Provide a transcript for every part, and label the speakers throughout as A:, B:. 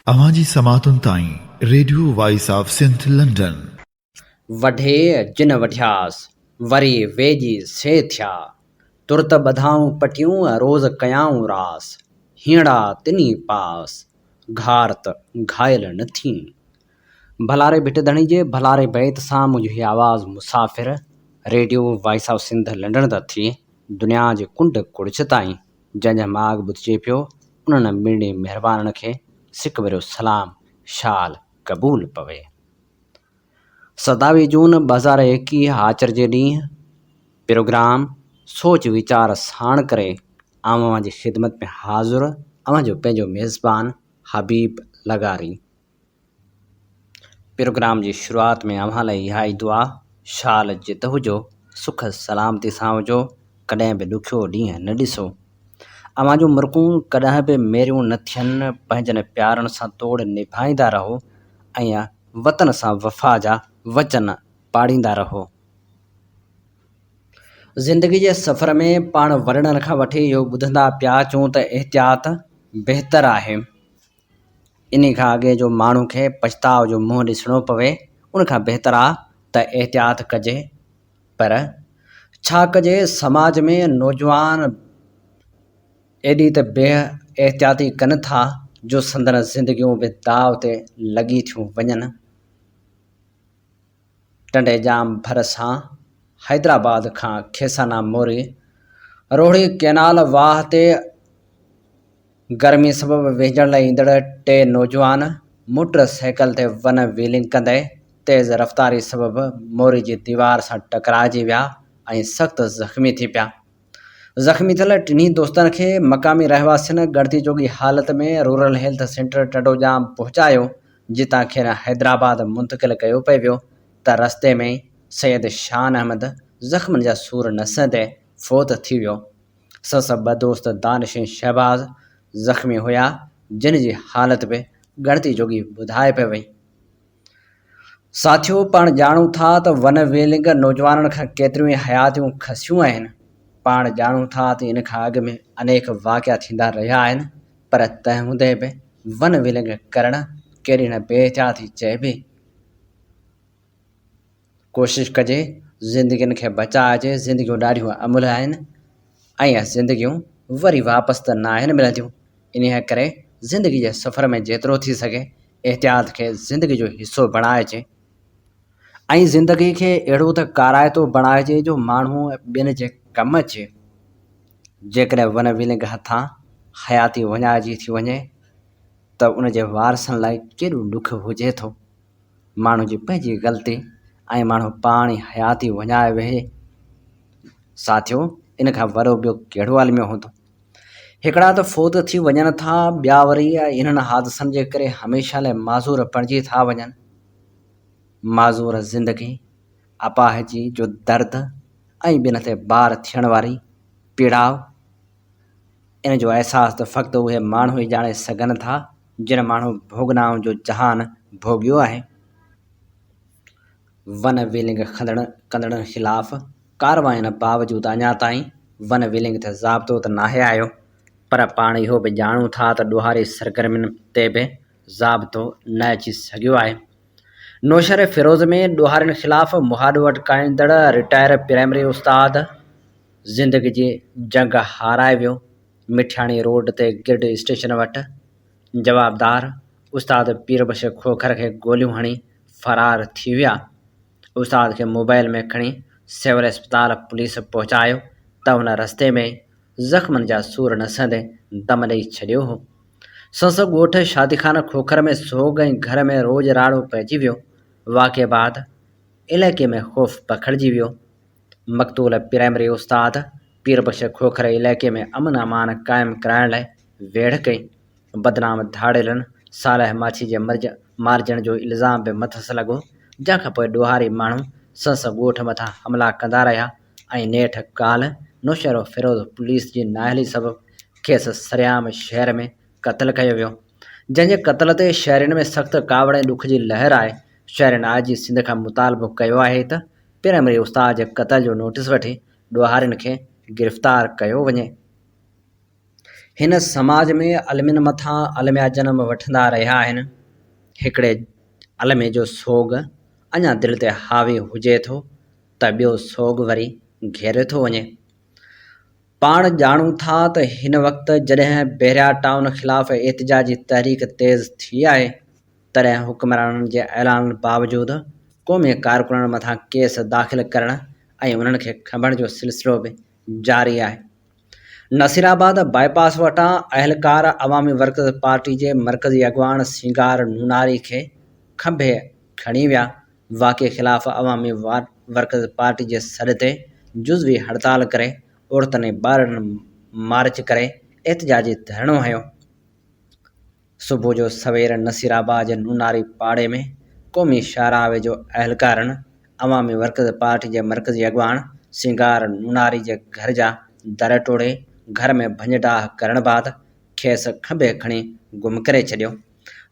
A: अवांजी समातुन ताईं radio voice of Sindh London.
B: वढे जिन वढियास वरी वेजी से थिया तुरत ॿधाऊं पटियूं रोज़ कयाऊं रास हीणा तिनी पास घारत घायल न थी भलारे भिट धणी जे भलारे बैत सां मुंहिंजी आवाज़ मुसाफ़िर radio voice of Sindh London त थी दुनिया जे कुंड कुड़िछ ताईं जंहिंजा माॻ ॿुधिजे पियो उन्हनि ॿिन्ही महिरबाननि खे सिक भरियो सलाम शाल क़बूल पवे। 27 जून 2021 आचर जे ॾींहुं प्रोग्राम सोच वीचार साण करे अवां जी ख़िदमत में हाज़ुर अवां जो पंहिंजो मेज़बान हबीब लगारी। प्रोग्राम जी शुरूआत में अवां लाइ इहा ई दुआ शाल जित हुजो सुख सलामती सां हुजो कॾहिं बि ॾुखियो ॾींहुं न ॾिसो अवां जूं मुर्कूं कॾहिं बि मेरियूं न थियनि पंहिंजनि प्यारनि सां तोड़ निभाईंदा रहो ऐं वतन सां वफ़ा जा वचन पाड़ींदा रहो। ज़िंदगी जे सफ़र में पाण वॾनि खां वठी इहो ॿुधंदा पिया अचूं त एहतियात बहितरु आहे। इन खां अॻे जो माण्हू खे पछताव जो मुंहुं ॾिसणो पवे उन खां बहितरु आहे त एहतियात कजे। पर छा कजे समाज में नौजवान एॾी त बे एहतियाती कनि था जो संदन ज़िंदगियूं बि दाव ते लॻी थियूं वञनि। टंडे जाम भर सां हैदराबाद खां खेसाना मोरी रोहिड़ी कैनाल वाह ते गर्मी सबबि वेझण लाइ ईंदड़ 3 नौजवान मोटरसाइकिल ते वन व्हीलिंग कंदे तेज़ रफ़्तारी सबबि मोरी जी दीवार सां टकराइजी विया ऐं सख़्तु ज़ख़्मी थी पिया। ज़ख़्मी थियल टिन्ही दोस्तनि खे मक़ामी रहवासियुनि गणती जोगी हालत में रूरल हेल्थ सेंटर टंडोजाम पहुचायो जितां खेनि हैदराबाद मुंतक़िल कयो पियो वियो त रस्ते में सैयद शान अहमद ज़ख़्मनि जा सूर न सहंदे फ़ौत थी वियो। सस 2 दोस्त दानिश ऐं शहबाज़ ज़ख़्मी हुया जिन जी हालत बि गणती जोगी ॿुधाए पई वई। साथियो पाण ॼाणूं था त वन व्हीलिंग नौजवाननि खां केतिरियूं ई हयातियूं खसियूं आहिनि। पाण ॼाणूं था त इन खां अॻु में अनेक वाक़िया थींदा रहिया आहिनि पर तंहिं हूंदे बि वन व्हीलिंग करणु केॾी न बेहतियाती चइबी। कोशिशि कजे ज़िंदगियुनि खे बचाइजे। ज़िंदगियूं ॾाढियूं अमुल आहिनि ऐं ज़िंदगियूं वरी वापसि त न आहिनि मिलंदियूं। इन करे ज़िंदगी जे सफ़र में जेतिरो थी सघे एहतियात खे ज़िंदगी जो हिसो बणाइजे ऐं ज़िंदगी खे अहिड़ो त काराइतो बणाइजे जो माण्हू ॿियनि जे कमु अचे। जेकॾहिं वन व्हीलिंग हथां हयाती वञाइजी थी वञे त उन जे वारसनि लाइ केॾो ॾुख हुजे थो। माण्हू जी पंहिंजी ग़लती ऐं माण्हू पाण ई हयाती वञाए वेहे। साथियो इन खां वॾो ॿियो कहिड़ो आलमियो हूंदो। हिकिड़ा त फ़ौत थी वञनि था ॿिया वरी इन्हनि हादसनि जे करे हमेशह लाइ माज़ूर बणिजी था वञनि। माज़ूर ज़िंदगी अपाहिजी जो दर्द ऐं ॿियनि ते बार थियण वारी पीड़ाव इन जो अहसासु त फ़क़्ति उहे माण्हू ई ॼाणे सघनि था जिन माण्हू भोगनाउनि जो जहान भोगियो आहे। वन व्हीलिंग कंदड़नि ख़िलाफ़ कारवायुनि बावजूदि अञा ताईं वन व्हीलिंग ते ज़ाब्तो त नाहे आयो पर पाण इहो बि ॼाणूं था त ॾोहारी सरगर्मियुनि ते बि ज़ाब्तो न अची सघियो आहे। नौशहर फ़िरोज़ में ॾोहारियुनि ख़िलाफ़ मुहाॾो अटकाईंदड़ रिटायर प्राइमरी उस्ताद ज़िंदगी जी जंग हाराए वियो। मिठियाणी रोड ते गिरड स्टेशन वटि जवाबदार उस्ताद पीरबश खोखर खे गोलियूं हणी फ़रार थी विया। उस्ताद खे मोबाइल में खणी सिविल अस्पताल पुलिस पहुचायो त हुन रस्ते में ज़ख़्मनि जा सूर न सहंदे दम ॾेई छॾियो हो। संस ॻोठ शादीखाना खोखर में सोग ऐं घर में रोज़ राड़ो पइजी वियो। वाक़े बाद इलाइक़े में ख़ौफ़ पखिड़िजी वियो। मक़तूल प्राइमरी उस्ताद पीरबश खोखर इलाइक़े में अमन अमान क़ाइमु कराइण लाइ वेढ़ कई। बदनाम धाड़ेलनि सालह माछी जे मारजण जो इल्ज़ाम बि मथसि लॻो जंहिंखां पोइ ॾोहारी माण्हू संस ॻोठ मथां हमला कंदा रहिया ऐं नेठि काल्ह नौशहरो फ़िरोज़ पुलिस जी नाअहली सबबि खेसि सरेआम शहर में क़त्लु कयो वियो। जंहिंजे क़त्ल ते शहरियुनि में सख़्तु कावड़ ऐं ॾुख जी लहर आहे। शहरियुनि आजी सिंध खां मुतालबो कयो आहे त प्राइमरी उस्ताद जे क़त्ल जो नोटिस वठी ॾोहारियुनि खे गिरफ़्तार कयो वञे। हिन समाज में अलमिन मथां अलमिया जनम वठंदा रहिया आहिनि। हिकिड़े अलमे जो सोग अञा दिलि ते हावी हुजे थो त ॿियो सोग वरी घेरे थो वञे। पाण ॼाणूं था त हिन वक़्तु जॾहिं बहरिया टाउन ख़िलाफ़ एतिजाजी तहरीक तेज़ थी आहे, तॾहिं हुक्मराननि जे ऐलान बावजूदि क़ौमी कारकुननि मथां केस दाख़िल करण ऐं उन्हनि खे खंभण जो सिलसिलो बि जारी आहे। नसीराबाद बाईपास वटां अहलकार अवामी वर्कर्स पार्टी जे मरकज़ी अॻवान सिंगार नूनारी खे खंभे खणी विया। वाक़े ख़िलाफ़ अवामी वर्कर्स पार्टी जे सॾ ते जुज़वी हड़ताल करे औरतुनि ऐं ॿारनि मार्च करे एतिजाजी धरणो हंयो। सुबुह जो सवेर नसीराबाद जे नूनारी पाड़े में क़ौमी शाहरावे जो अहलकारनि अवामी वर्कर्स पार्टी जे मरकज़ी अॻवान सिंगार नूनारी जे घर जा दर टोड़े घर में भञडाह करण बाद खेसि खंभे खणी गुम करे छॾियो।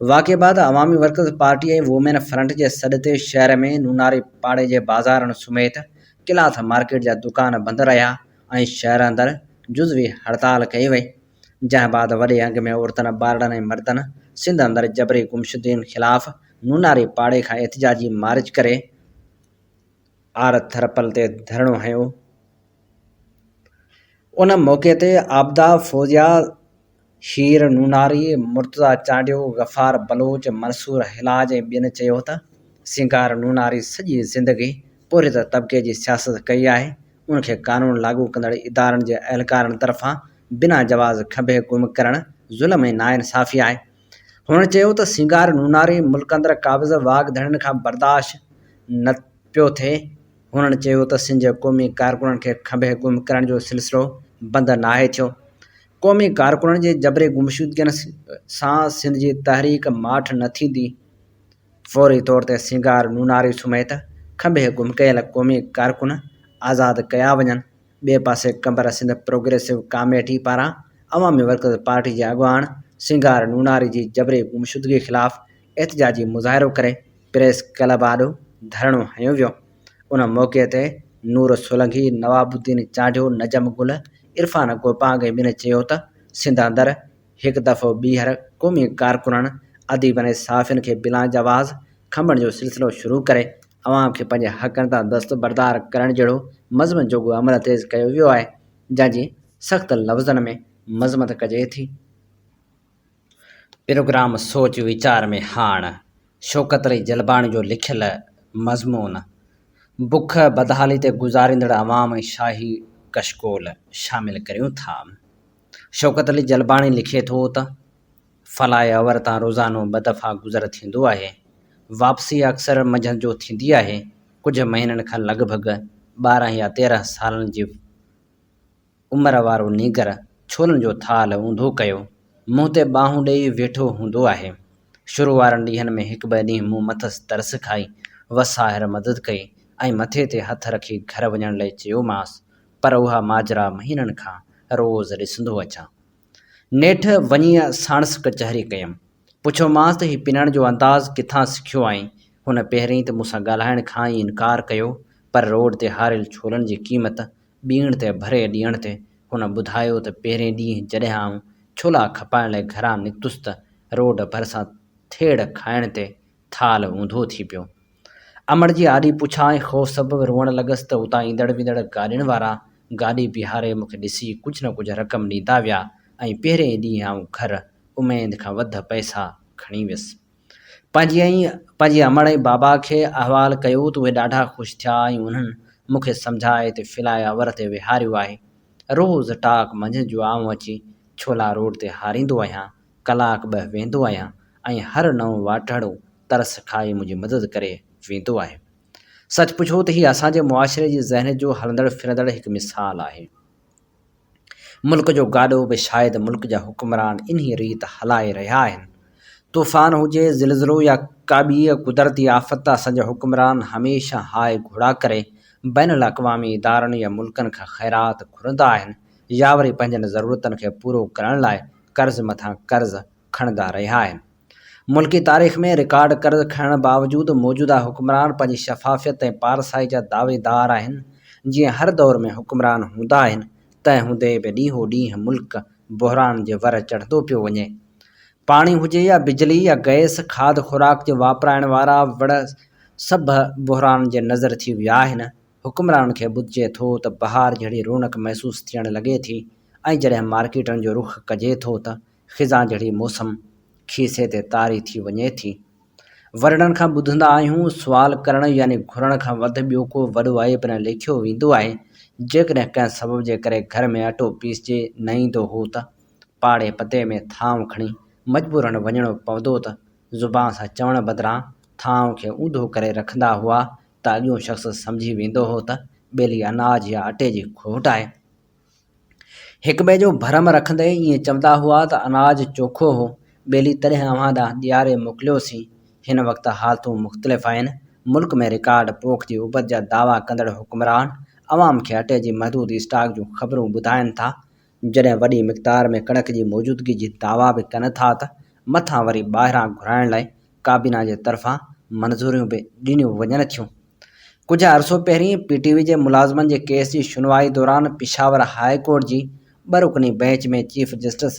B: वाक़े बाद अवामी वर्कर्स पार्टी ऐं वुमेन फ्रंट जे सॾ ते शहर में नूनारी पाड़े जे बाज़ारनि समेत किलाथ मार्केट जा दुकान बंदि रहिया ऐं शहर अंदरि जुज़वी हड़ताल कई वई। जंहिं बाद वॾे अंग में औरतुनि ॿारनि ऐं मर्दनि सिंध अंदरि जबरी गुमशुदनि ख़िलाफ़ नूनारी पाड़े खां एतिजाजी मार्च करे आर थरपल ते धरणो हंयो। उन मौक़े ते आबदा फौजिया हीर नूनारी मुर्तज़ा चांडियो गफ़ार बलोच मंसूर हिलाज ऐं ॿियनि चयो त सिंगार नूनारी सॼी ज़िंदगी पोरित तबिके जी सियासत कई आहे। उनखे कानून लागू कंदड़ इदारनि जे अहलकारनि तरफ़ां बिना जवाज़ खंभे गुम करणु ज़ुल्म ऐं नाइंसाफ़ी आहे। हुननि चयो त सिंगार नूनारी मुल्क अंदरि क़ाबिज़ वाघ धड़नि खां बर्दाश्त न पियो थिए। हुननि चयो त सिंध जे क़ौमी कारकुननि खे खंभे गुम करण जो सिलसिलो बंदि नाहे थियो। क़ौमी कारकुननि जे जबरी गुमशुदगियुनि सां सिंध जी तहरीक माठ न थींदी। फौरी तौर ते सिंगार नूनारी समेत खंभे गुम कयल क़ौमी कारकुन आज़ादु कया वञनि। ॿिए पासे कंबर सिंध प्रोग्रेसिव कमेटी पारां अवामी वर्कर्स पार्टी जे अॻवान सिंगार नूनारी जी जबरी गुमशुदगी ख़िलाफ़ एतिजाजी मुज़ाहिरो करे प्रेस क्लब आॾो धरणो हंयो वियो। उन मौक़े ते नूर सोलंकी, नवाबुद्दीन चांडियो, नजम गुल, इरफान गोपांग ऐं ॿियनि चयो त सिंध अंदरि हिकु दफ़ो ॿीहर क़ौमी कारकुननि अदीबनि ऐं साफ़ियुनि खे बिला जवाज़ खंभण जो सिलसिलो शुरू करे अवाम खे पंहिंजे हक़नि तां दस्तबरदार करण जहिड़ो मज़मून जोॻो अमल तेज़ कयो वियो आहे, जंहिंजी सख़्तु लफ़्ज़नि में मज़मत कजे थी। प्रोग्राम सोच वीचार में हाण शौकत अली जलबाणी जो लिखियल मज़मून बुख बदहाली ते गुज़ारींदड़ अवाम ऐं शाही कशकोल शामिल करियूं था। शौकत अली जलबाणी लिखे थो त फलाए अवर तां रोज़ानो ॿ दफ़ा गुज़र थींदो आहे। वापसी अक्सर मंझंदि जो थींदी आहे। कुझु महीननि खां लॻभॻि 12 या 13 सालनि जी उमिरि वारो नीगर छोलनि जो थाल ऊंधो कयो मुंहं ते ॿाहूं ॾेई वेठो हूंदो आहे। शुरू वारनि ॾींहंनि में हिकु ॿ ॾींहं मूं मथसि तरस खाई वसाहिर मदद कई ऐं मथे ते हथ रखी घर वञण लाइ चयोमांसि, पर उहा माजरा महीननि खां रोज़ ॾिसंदो अचां। नेठि वञी साणस कचहरी कयमि। पुछियोमांसि त हीउ पिनण जो अंदाज़ किथां सिखियो आहीं। हुन पहिरीं त मूंसां ॻाल्हाइण खां ई इनकार कयो, पर रोड ते हारियल छोलनि जी क़ीमत ॿीण ते भरे ॾियण ते हुन ॿुधायो त पहिरें ॾींहुं जॾहिं आउं छोला खपाइण लाइ घरां निकितुसि त रोड भरिसां थेड़ खाइण ते थाल ऊंधो थी पियो। अमड़ जी आॾी पुछां ऐं ख़ौफ़ सबबि रोअण लॻसि त उतां ईंदड़ वेंदड़ गाॾियुनि वारा गाॾी बीहारे मूंखे ॾिसी कुझु न कुझु रक़म ॾींदा विया ऐं पहिरें ॾींहुं आउं घर उमेद खां वधि पैसा खणी वियुसि। पंहिंजी अमड़ ऐं बाबा खे अहवालु कयो त उहे ॾाढा ख़ुशि थिया ऐं उन्हनि मूंखे सम्झाए त फिलाए अवर ते विहारियो आहे। रोज़ टाक मंझंदि जो आउं अची छोला रोड ते हारींदो आहियां, कलाक ॿ वेंदो आहियां ऐं हर नओं वाटड़ो तरस खाई मुंहिंजी मदद करे वेंदो आहे। सच पुछो त हीअ असांजे मुआशिरे जी ज़हन जो हलंदड़ फिरंदड़ हिकु मिसाल आहे। मुल्क जो गाॾो बि शायदि मुल्क जा हुक्मरान इन्ही रीति हलाए रहिया आहिनि। तूफ़ान हुजे, ज़िलज़िलो या का ॿी कुदरती आफ़त, असांजा हुक्मरान हमेशह हाय घोड़ा करे बैनुल अक़वामी इदारनि या मुल्कनि खां ख़ैरात घुरंदा आहिनि या वरी पंहिंजनि ज़रूरतनि खे पूरो करण लाइ कर्ज़ मथां कर्ज़ खणंदा रहिया आहिनि। मुल्की तारीख़ में रिकॉर्ड कर्ज़ खणण बावजूदि मौजूदा हुक्मरान पंहिंजी शफ़ाफ़ियत ऐं पारसाई जा दावेदार आहिनि। जीअं हर दौर में हुक्मरान हूंदा आहिनि, तंहिं हूंदे बि ॾींहों ॾींहुं मुल्क बहिरान जे वर चढ़ंदो पियो वञे। पाणी हुजे या बिजली या गैस, खाद खुराक जे वापराइण वारा वड़ सभु बहिरान जे नज़र थी विया आहिनि। हुकुमरान खे ॿुधिजे थो त बहार जहिड़ी रौनक महसूसु थियणु लॻे थी, ऐं जॾहिं मार्केटनि जो रुख कजे थो त ख़िज़ा जहिड़ी मौसम खीसे ते तारी थी वञे थी। वरड़नि खां ॿुधंदा आहियूं, सुवाल करण यानी घुरण खां वधि ॿियो को वॾो ऐब न लिखियो वेंदो आहे। जेकॾहिं कंहिं सबब जे करे घर में अटो पीसजे न ईंदो हो त पाड़े पते में थांव खणी मजबूरन वञणो पवंदो त ज़ुबान सां चवण बदिरां थांव खे ऊंधो करे रखंदा हुआ त अॻियों शख़्स सम्झी वेंदो हो त ॿेली अनाज या अटे जी खोट आहे। हिक ॿिए जो भरम रखंदे ईअं चवंदा हुआ त अनाज चोखो हो, ॿेली तॾहिं अव्हां ॾांहुं ॾियारे मोकिलियोसीं। हिन वक़्तु हालतूं मुख़्तलिफ़ आहिनि। मुल्क में रिकॉर्ड पोख जी उपज जा दावा कंदड़ हुकुमरान अवाम खे अटे जी महदूद स्टॉक जूं ख़बरूं ॿुधाइनि था, जॾहिं वॾी मिक़दार में कणक जी मौजूदगी जी दावा बि कनि था त मथां वरी ॿाहिरां घुराइण लाइ काबीना जे तरफ़ां मंज़ूरियूं बि ॾिनियूं वञनि थियूं। कुझु अरसो पहिरीं PTV जे मुलाज़िमनि जे केस जी सुनवाई दौरान पिशावर हाई कोर्ट जी ॿ रुकनी बेंच में चीफ जस्टिस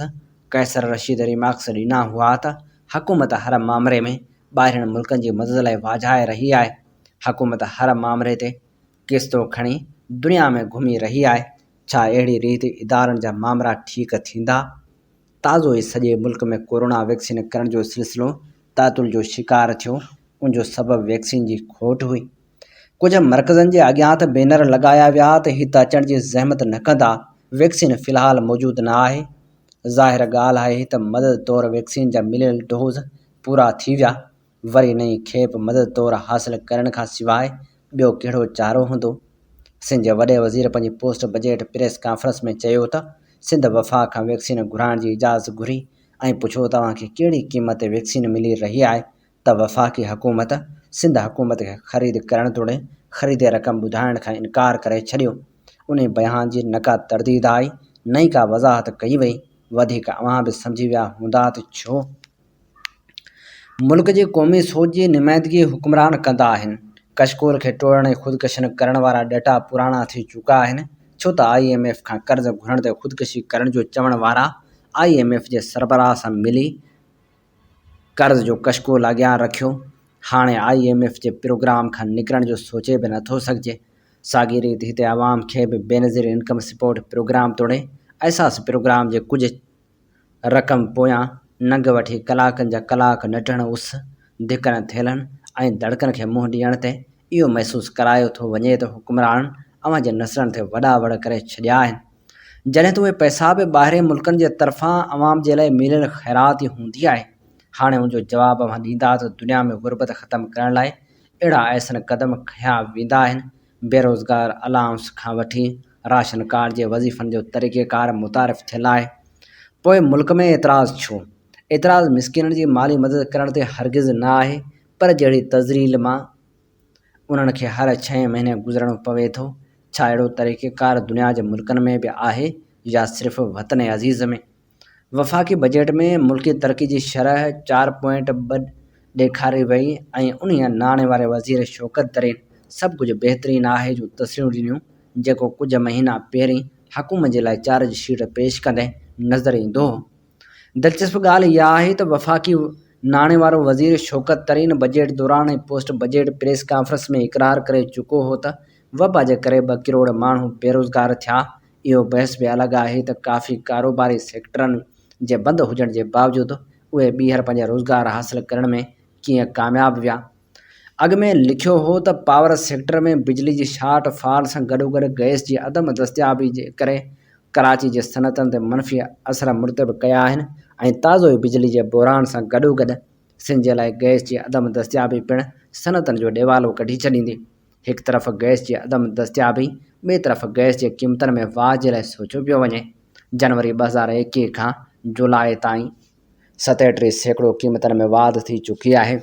B: कैसर रशीद रिमार्क्स ॾिना हुआ त हुकूमत हर मामले में ॿाहिरिनि मुल्कनि जी मदद लाइ वाझाए रही आहे। हुकूमत हर मामले ते किस्तो खणी दुनिया में घुमी रही आहे। छा अहिड़ी रीति इदारनि जा मामला ठीकु थींदा? ताज़ो ई सॼे मुल्क में कोरोना वैक्सीन करण जो सिलसिलो तातुल जो शिकार थियो, उनजो सबबु वैक्सीन जी खोट हुई। कुझु मर्कज़नि जे अॻियां त बैनर लॻाया विया त हिते अचण जी ज़हमत न कंदा, वैक्सीन फ़िलहाल मौजूदु न आहे। ज़ाहिर ॻाल्हि आहे त मदद तौरु वैक्सीन जा मिलियल डोज़ पूरा थी विया, वरी नई खेप मदद तौरु हासिल करण खां सवाइ ॿियो कहिड़ो चारो हूंदो। सिंध जे वॾे वज़ीर पंहिंजी पोस्ट बजट प्रेस कॉन्फ्रेंस में चयो त सिंध वफ़ाक़ खां वैक्सीन घुराइण जी इजाज़त घुरी ऐं पुछो तव्हांखे कहिड़ी क़ीमत ते वैक्सीन मिली रही आहे त वफ़ाक़ी हुकूमत सिंध हुकूमत खे ख़रीद करण तोड़े ख़रीदे रक़म ॿुधाइण खां इनकार करे छॾियो। उन बयान जी न का तरदीद आई, न ई का वज़ाहत कई वई। वधीक अव्हां बि सम्झी विया हूंदा त छो। मुल्क जी क़ौमी सोच जी नुमाइंदगी हुकुमरान कंदा आहिनि। कशकोल खे टोड़ण ऐं ख़ुदकशियुनि करण वारा डेटा पुराणा थी चुका आहिनि, छो त IMF खां कर्ज़ घुरण ते ख़ुदकशी करण जो चवण वारा IMF जे सरबराह सां मिली कर्ज़ जो कशकोल अॻियां रखियो। हाणे IMF जे प्रोग्राम खां निकिरण जो सोचे बि नथो सघिजे। साॻी रीति हिते आवाम खे बि बेनज़ीर इनकम सपोर्ट प्रोग्राम तोड़े एहसास प्रोग्राम जे कुझु रक़म पोयां नंग वठी कलाकनि जा कलाक नटण उस धिकण थेलनि ऐं धड़कनि खे मुंहुं ॾियण ते इहो महसूसु करायो थो वञे त हुकुमरान अव्हां जे नसलनि ते वॾा वड़ करे छॾिया आहिनि। जॾहिं त उहे पैसा बि ॿाहिरि मुल्कनि जे तरफ़ां अवाम जे लाइ मिलियल ख़ैरात ई हूंदी आहे। हाणे उनजो जवाबु अव्हां ॾींदा त दुनिया में गुरबत ख़तमु करण लाइ अहिड़ा ऐसन क़दम खयां वेंदा आहिनि। बेरोज़गार अलाउंस खां वठी राशन कार्ड जे वज़ीफ़नि जो तरीक़ेकार मुतारिफ़ थियल आहे। पोइ मुल्क में एतिराज़ु छो? एतिराज़ु मिसकिननि जी माली मदद करण ते हरगिज़ न आहे, पर जहिड़ी तज़रील मां उन्हनि खे हर 6 महीने गुज़रणो पवे थो, छा अहिड़ो तरीक़ेकार दुनिया जे मुल्कनि में बि आहे या सिर्फ़ु वतन अज़ीज़ में? वफ़ाक़ी बजट में मुल्की तरक़ी जी शरह 4.2 ॾेखारी वई ऐं उन्हीअ नाणे वारे वज़ीर शौकत तरीन सभु कुझु बहितरीन आहे जूं तस्वीरूं ॾिनियूं, जेको कुझु महीना पहिरीं हुकूमत जे लाइ चार्ज शीट पेश कंदे नज़र ईंदो हो। दिलचस्प ॻाल्हि इहा आहे त वफ़ाक़ी नाणे वारो वज़ीर शौकत तरीन बजट दौरान ऐं पोस्ट बजट प्रेस कॉन्फ्रेंस में इक़रार करे चुको हो त वबा जे करे 2 करोड़ माण्हू बेरोज़गार थिया। इहो बहस बि अलॻि आहे त काफ़ी कारोबारी सेक्टरनि जे बंदि हुजण जे बावजूदि उहे ॿीहर पंहिंजा रोज़गार हासिल करण में कीअं कामयाबु विया। अॻु में लिखियो हो त पावर सेक्टर में बिजली जी शार्ट फाल सां गॾोगॾु गैस जी अदम दस्तियाबी जे करे कराची जे सनअतनि ते मनफ़ी असर मुर्तब कया आहिनि ऐं ताज़ो ई बिजली जे बहिरान सां गॾोगॾु सिंध जे लाइ गैस जी अदम दस्तियाबी पिणु सनअतनि जो ॾेवालो कढी छॾींदी। हिकु तरफ़ गैस जी अदम दस्तियाबी, ॿिए तरफ़ गैस जे क़ीमतनि में वाह जे लाइ सोचियो पियो वञे। जनवरी 2021 खां जुलाई ताईं 37% क़ीमतनि में वाध थी चुकी आहे।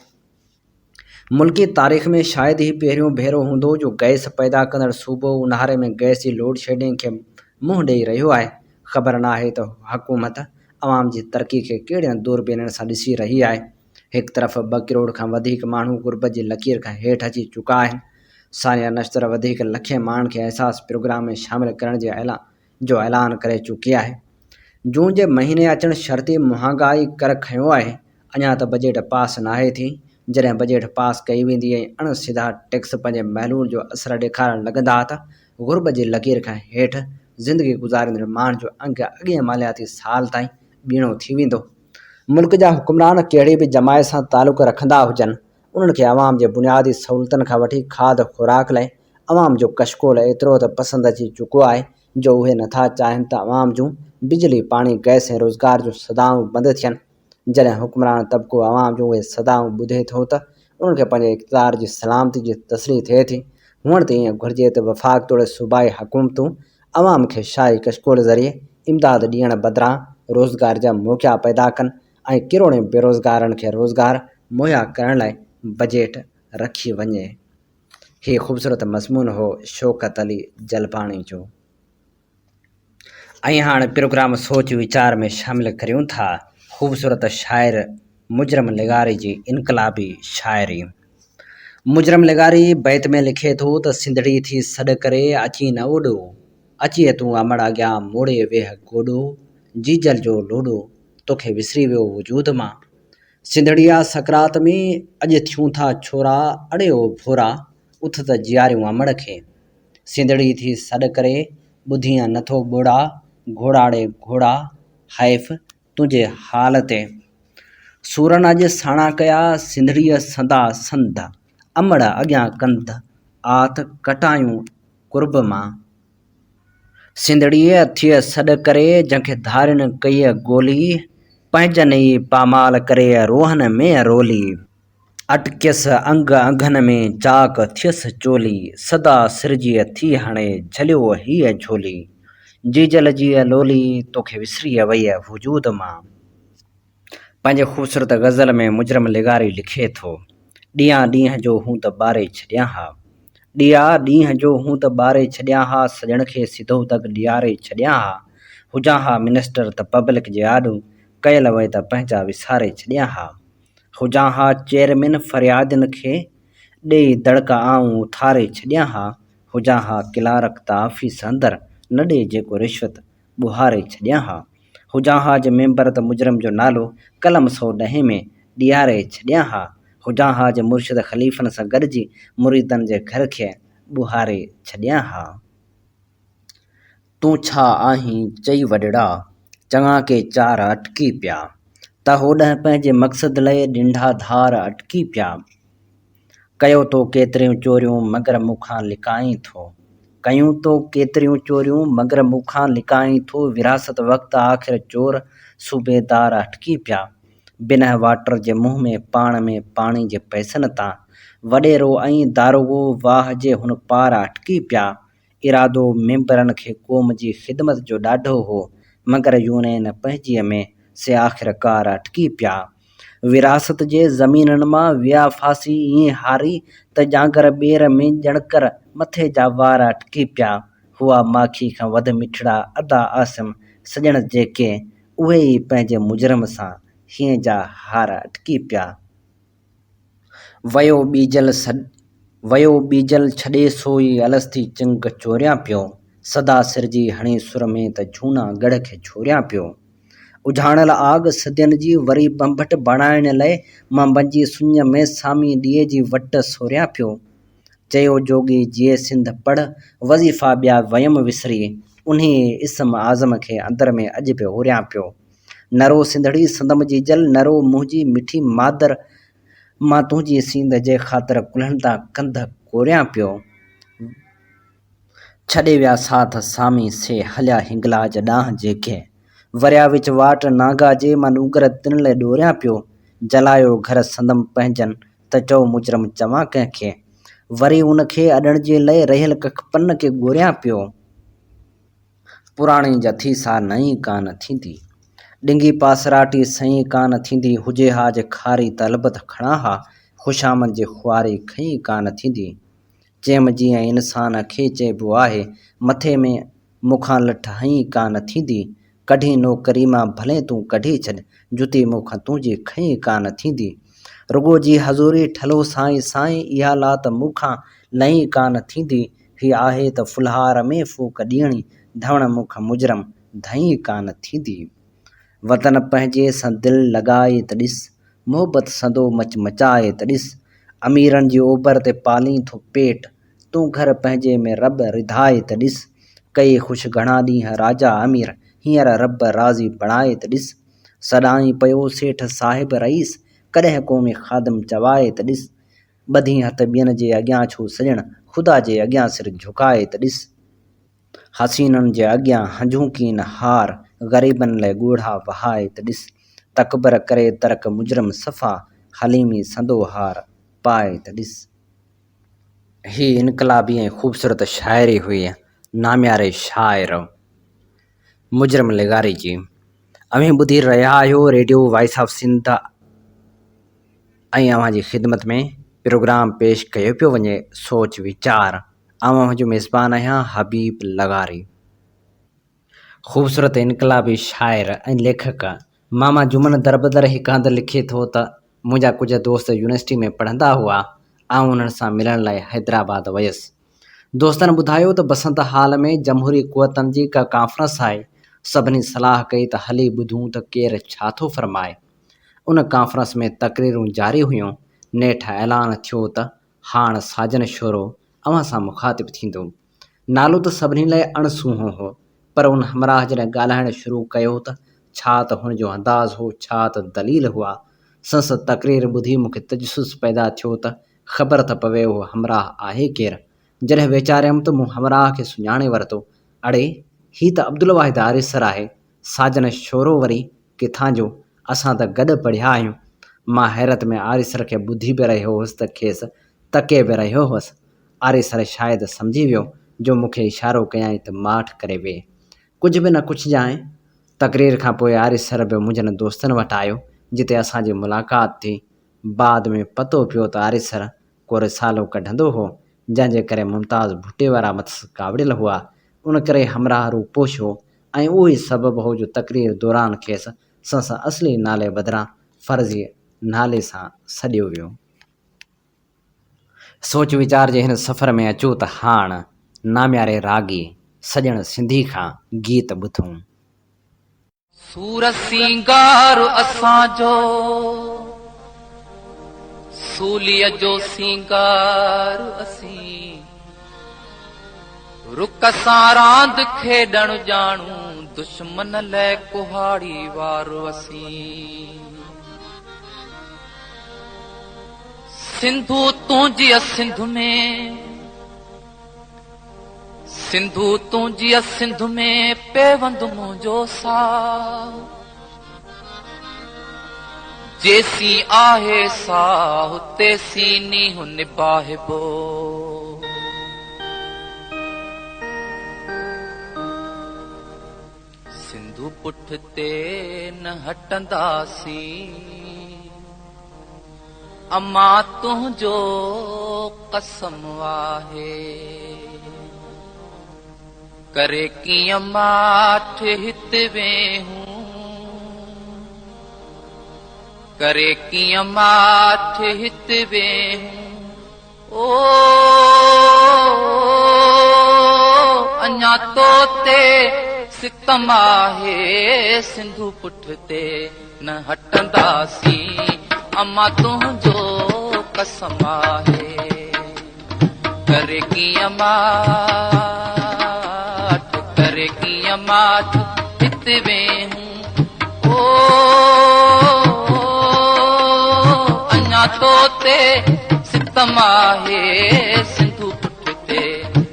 B: मुल्की तारीख़ में शायदि ई पहिरियों भेरो हूंदो जो गैस पैदा कंदड़ सूबो ऊन्हारे में गैस जी लोड शेडिंग खे मुंहुं ॾेई रहियो आहे। ख़बर न आहे त हुकूमत अवाम जी तरक़ी खे कहिड़े दूरबीननि सां ॾिसी रही आहे। हिकु तरफ़ 2 करोड़ खां वधीक माण्हू गुरबत जी लकीर खां हेठि अची चुका आहिनि। सानिया नश्तर वधीक लखे माण्हुनि खे एहसास प्रोग्राम में शामिलु करण जे जो ऐलान करे चुकी आहे। जून जे महीने अचण शर्ती महांगाई कर खंयो आहे। अञा त बजट पास नाहे थी। जॾहिं बजट पास कई वेंदी ऐं अणसिधा टैक्स पंहिंजे महलूल जो असरु ॾेखारणु लॻंदा त गुर्ब जी लकीर खां हेठि ज़िंदगी गुज़ारींदड़ माण्हुनि जो अंग अॻिए मालियाती साल ताईं ॿीणो थी वेंदो। मुल्क जा हुक्मरान कहिड़ी बि जमायत सां तालुक रखंदा हुजनि, उन्हनि खे अवाम जे बुनियादी सहूलियतुनि खां वठी खाद खुराक लाइ अवाम जो कशकोल एतिरो त पसंदि अची चुको आहे जो उहे नथा चाहिनि त अवाम जूं बिजली पाणी गैस ऐं रोज़गार जूं सदाऊं बंदि थियनि। जॾहिं हुक्मरान तबिको अवाम जूं उहे सदाऊं ॿुधे थो त उन्हनि खे पंहिंजे इक़्तिदार जी सलामती जी तसली थिए थी। हुअण त ईअं घुरिजे त वफ़ाक़ तोड़े सूबाई हुकूमतूं अवाम खे शाही कशकोल ज़रिए इमदाद ॾियण बदिरां रोज़गार जा मौक़ा पैदा कनि ऐं किरोड़े बेरोज़गारनि खे रोज़गार मुहैया करण लाइ बजट रखी वञे। हीउ ख़ूबसूरत मज़मून हो शौकत अली जलपाणी जो। ऐं हाणे प्रोग्राम सोच वीचार में शामिल करियूं था ख़ूबसूरत शाइर मुजरम लिगारी जी इनकलाबी शाइरी। मुजरम लिगारी बैत में लिखे थो त सिंधड़ी थी सॾु करे अची न ओॾो, अची तूं अमड़ अॻियां मोड़े वेह गोॾो, जीजल जो लोॾो तोखे विसरी वियो वजूद मां। सिंधड़िया सकरात में अॼु थियूं था छोरा, अड़ियो भोरा उथ त जियारियूं अमड़ खे। सिंधड़ी थी सॾु करे ॿुधीअ नथो ॿोड़ा, घोड़ाड़े घोड़ा हैफ़ तुंहिंजे हाल ते। सूरन अॼु साणा कया सिंधड़ीअ संदा संद, अमड़ अॻियां कंध आत कटायूं कुर्ब मां। सिंधड़ीअ थिय सॾु करे जंहिंखे धारिन कई गोली, पंहिंजनि ई पामाल करे रोहन में रोली। अटकियसि अंग अंगनि में चाक थियसि चोली, सदा सिरजीअ थी हाणे झलियो हीअ झोली, जीजल जी लोली तोखे विसरी वई वजूद मां। पंहिंजे ख़ूबसूरत ग़ज़ल में मुजरम लिगारी लिखे थो, ॾींहं ॾींहं जो हूं त ॿारे छॾियां हा, ॾींहं ॾींहं जो हूं त ॿारे छॾियां हा, सॼण खे सिधो तक ॾियारे छॾियां हा। हुजां हा मिनिस्टर त पब्लिक जे आॾो, कयल वए त पंहिंजा विसारे छॾियां हा। हुजां हा चेयरमैन फरियादियुनि खे, ॾेई दड़का आऊं उथारे छॾियां हा। हुजां हा क्लार्क त ऑफिस अंदरि, न ॾे जेको रिश्वत ॿुहारे छॾियां हा। हुजां हा जे मेंबर त मुजरम जो नालो कलम 110 में ॾियारे छॾियां हा। हुजां हा जे मुर्शिद ख़लीफ़नि सां गॾिजी मुरीदनि जे घर खे ॿुहारे छॾियां हा। तूं छा आहीं चई वॾड़ा, चङा के चार अटकी पिया, त होॾां पंहिंजे मक़सद लाइ ॾिंढा धार अटकी पिया। कयो तो केतिरियूं चोरियूं मगर मूंखां लिकाईं थो, कयूं तो केतिरियूं चोरियूं मगर मूंखां लिकाईं थो। विरासत वक़्तु आख़िर चोर सूबेदार अटकी पिया, बिना वाटर जे मुंहं में पाण में पाणी जे पैसनि तां। वॾेरो ऐं दारोगो वाह जे हुन पार अटकी पिया। इरादो मेंबरनि खे क़ौम जी ख़िदमत जो ॾाढो हो, मगर यूनियन पंहिंजीअ में से आख़िरकार अटकी पिया। विरासत जे ज़मीननि मां विया फासी ईअं हारी, त जांगर ॿेर में ॼणकर मथे जा वार अटकी पिया। हुआ माखी खां वध मिठड़ा अदा आसिम सॼण जेके, उहे ई पंहिंजे मुजरम सां हीअं जा हार अटकी पिया। वयो ॿीजल छॾे सोई अलसती चिंग चोरियां पियो, सदा सिरजी हणी सुर में त झूना गढ़ खे छोरियां पियो। उझाणल आग सदियनि जी वरी बंभट बणाइण लाइ, मां मंजी सुञ में सामी ॾीए जी वट सोरियां पियो। चयो जोगी जीए सिंध पढ़, वज़ीफ़ा ॿिया वयम विसरी, उन्ही इस्म आज़म खे अंदर में अॼु बि ओरियां पियो। नरो सिंधड़ी संदम जी जल, नरो मुंहिंजी मिठी मादर, मां तुंहिंजी सींद जे ख़ातिर कुल्हंदा कंध कोरियां पियो। छॾे विया साथ सामी से हलिया हिंगलाज ॾांहुं जेके, वरिया विच वाट नागा जे मां नूगर तिन लाइ ॾोरियां पियो। जलायो घर संदम पंहिंजनि त चओ मुजरम चवां कंहिंखे, वरी उनखे अॾण जे लाइ रहियल कखपन खे ॻोरियां पियो। पुराणी जथी सा नई कान थींदी, ॾिंगी पासराटी सही कान थींदी। हुजे हा जे खारी त अलबत खणा हा, ख़ुशामद जे खुआरी खई कान थींदी। चयमि जीअं इंसान खे चइबो आहे, मथे में मूंखां लठ हई कान थींदी। कढी नौकरी मां भले तूं कढी छॾ, जुती मूंखां तुंहिंजी खई कान थींदी। रुगो जी हज़ूरी ठलो साईं साईं, इहा लात मूंखां लही कान थींदी। ही आहे त फुलहार में फूक ॾियणी, धवण मूंखां मुजरम धई कान थींदी। वतन पंहिंजे सां दिलि लॻाए त ॾिस, मोहबत सदो मचाए त ॾिस, अमीरनि जी ओभर ते पालीं थो पेट, तूं घर पंहिंजे में रब रिधाए त ॾिस, कई ख़ुशि घणा ॾींहं राजा अमीर, हींअर रब राज़ी बणाए त ॾिस, सदाईं पियो सेठ साहिब रईस, कॾहिं को में ख़ादम चवाए त ॾिस, ॿधी हथ ॿियनि जे अॻियां छो सॼण, ख़ुदा जे अॻियां सिर झुकाए त ॾिस, हसीननि जे अॻियां हंझूकी न हार, ग़रीबनि लाइ ॻोढ़ा वहाए त ॾिस, तकबर करे तरक मुजरम सफ़ा, हलीमी संदो हार पाए त ॾिस। ही इनकलाबी ऐं ख़ूबसूरत शाइरी हुई नाम्यारे शाइर मुजरम लेगारी जी। अव्हीं ॿुधी रहिया आहियो रेडियो वॉइस ऑफ सिंध ऐं अव्हां जी ख़िदमत में प्रोग्राम पेश कयो पियो वञे सोच वीचार। अव्हां जो मेज़बान आहियां हबीब लगारी। ख़ूबसूरत इनकलाबी शाइर ऐं लेखक मामा जुमन दरबदर हिकु हंधि लिखे थो त मुंहिंजा कुझु दोस्त यूनिवर्सिटी में पढ़ंदा हुआ, आउं उन्हनि सां मिलण लाइ हैदराबाद वयुसि। दोस्तनि ॿुधायो त बसंत हाल में जमहूरी क़ुवतनि जी का कॉन्फ्रेंस आहे। सभिनी सलाह कई त हली ॿुधूं त केरु छा थो फरमाए। उन कॉन्फ्रेंस में तक़रीरूं जारी हुयूं। नेठि ऐलान थियो त हाणे साजन शोरो अव्हां सां मुखातिब थींदो। नालो त सभिनी लाइ अणसूंहो हो, पर उन हमराह जॾहिं ॻाल्हाइणु शुरू कयो त छा त हुन जो अंदाज़ हो, छा त दलील हुआ। संस तक़रीर ॿुधी मूंखे तजसुस पैदा थियो त ख़बर त पवे उहो हमराह आहे केरु। जॾहिं वीचारियमि त मूं हमराह खे सुञाणे वरितो। अड़े, ही त अब्दुल वाहिद आरिसर आहे। साजन शोरो वरी किथां जो, असां त गॾु पढ़िया आहियूं। मां हैरत में आरिसर खे ॿुधी बि रहियो हुअसि त खेसि तके बि रहियो हुअसि। आरिसर शायदि सम्झी वियो जो मूंखे इशारो कयाईं त माठि करे वेह, कुझु बि न कुझजांइ। तक़रीर खां पोइ आरिसर बि मुंहिंजनि दोस्तनि वटि आयो, जिते असांजी मुलाक़ात थी। बाद में पतो पियो त आरिसर को रिसालो कढंदो हो, जंहिंजे करे मुमताज़ भुट्टे वारा मथस कावड़ियल हुआ। उन करे हमराह रू पोशो ऐं उहो ई सबबु हो जो तक़रीर दौरान खेसि संस असली नाले बदिरां फर्ज़ी नाले सां सॾियो वियो। सोच वीचार जे हिन सफ़र में अचो त हाणे नाम्यारे रागी सॼण सिंधी खां गीत ॿुधूं।
C: सूर सिंगार असांजो, सूलीअ जो सिंगार असीं, रुक सां रांद खेॾण ॼाणू, दुश्मन लाइ कुहाड़ी वारो असीं। सिंधू तुंहिंजी सिंध में, सिंधू तुंहिंजी सिंध में पेवंद मुंहिंजो साह, जेसी आहे साह तेसी नीहु निभाइबो। सिंधू पुठिते न हटंदासीं, अम्मा तुंहिंजो कसम आहे। करे कीअं माठि हिते वेहूं, करे कीअं माठि हिते वेहूं। ओ अञा तो ते सितम आहे, सिंधू पुठिते न हटंदासीं, अम्मा तुंहिंजो कसम आहे। करे कीअं माठि हिते वेहूं। ओ अञा तो ते सितम आहे, सिंधू पुठिते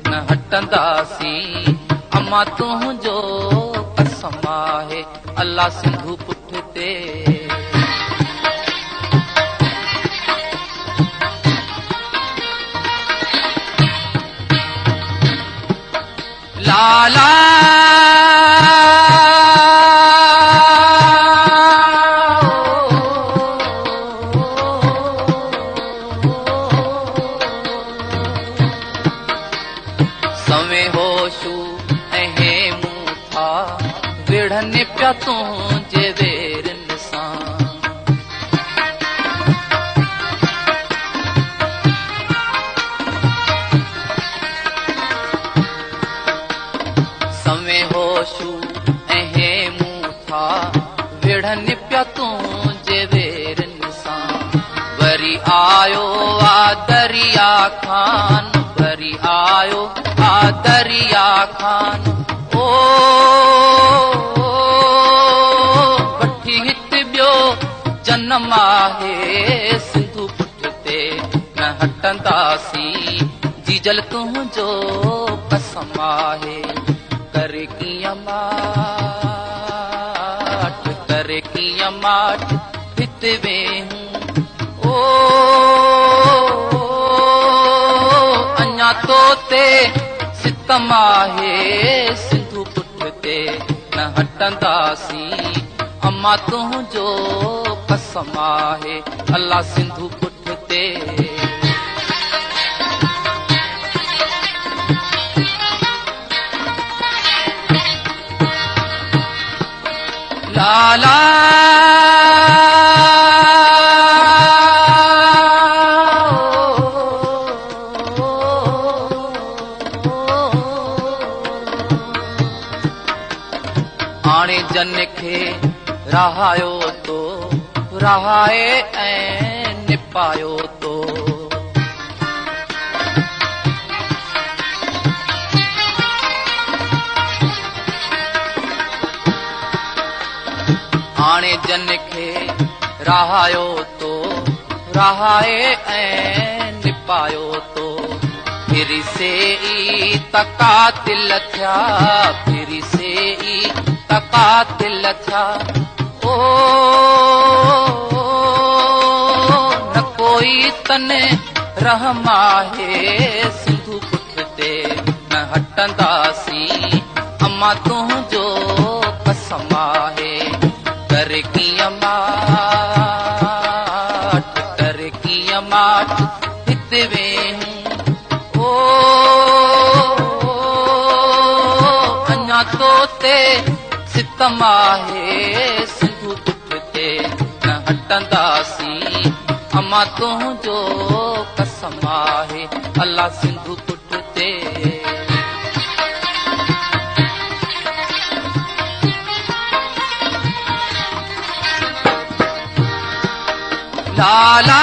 C: न हटंदासीं, अम्मा तुंहिंजो कसम आहे। अल्लाह सिंधू पुठिते लाला सवे होशू ऐं मूं था विढ़नि पिया तुंहिंजे वेरनि सां। सवे होशू भरी आयो आ दरिया खान, भरी आयो आ दरिया खान। ओ वठी हित ॿियो जनम आहे, सिंधु पुठिते न हटंदासीं, जीजल तुंहिंजो कसम आहे। करे कीअं माठ, करे कीअं माठ हित वेहूं, ओ अञा तो ते सितम आहे, सिंधु पुठिते न हटंदासीं, अम्मा तुंहिंजो कसम आहे। अल्लाह सिंधु पुठिते लाला हाणे जन खे रहायो तो, रहाए ऐं निपायो तो। हाणे जन खे रहायो तो, रहाए ऐं निपायो तो। फिरी से ई तकातिल थिया, फिरी से ई तकातिल थिया। ओ न कोई तने रहम आहे, सिंधु पुठिते न हटंदासीं, अम्मा तुंहिंजो कसम आहे। करे कीअं माठ, करे कीअं माठ हित वेहूं, ओ अञा तो ते सितम आहे, सिंधु पुठिते न हटंदासीं, अम्मा तुंहिंजो कसम आहे। अल्लाह सिंधु पुठिते लाला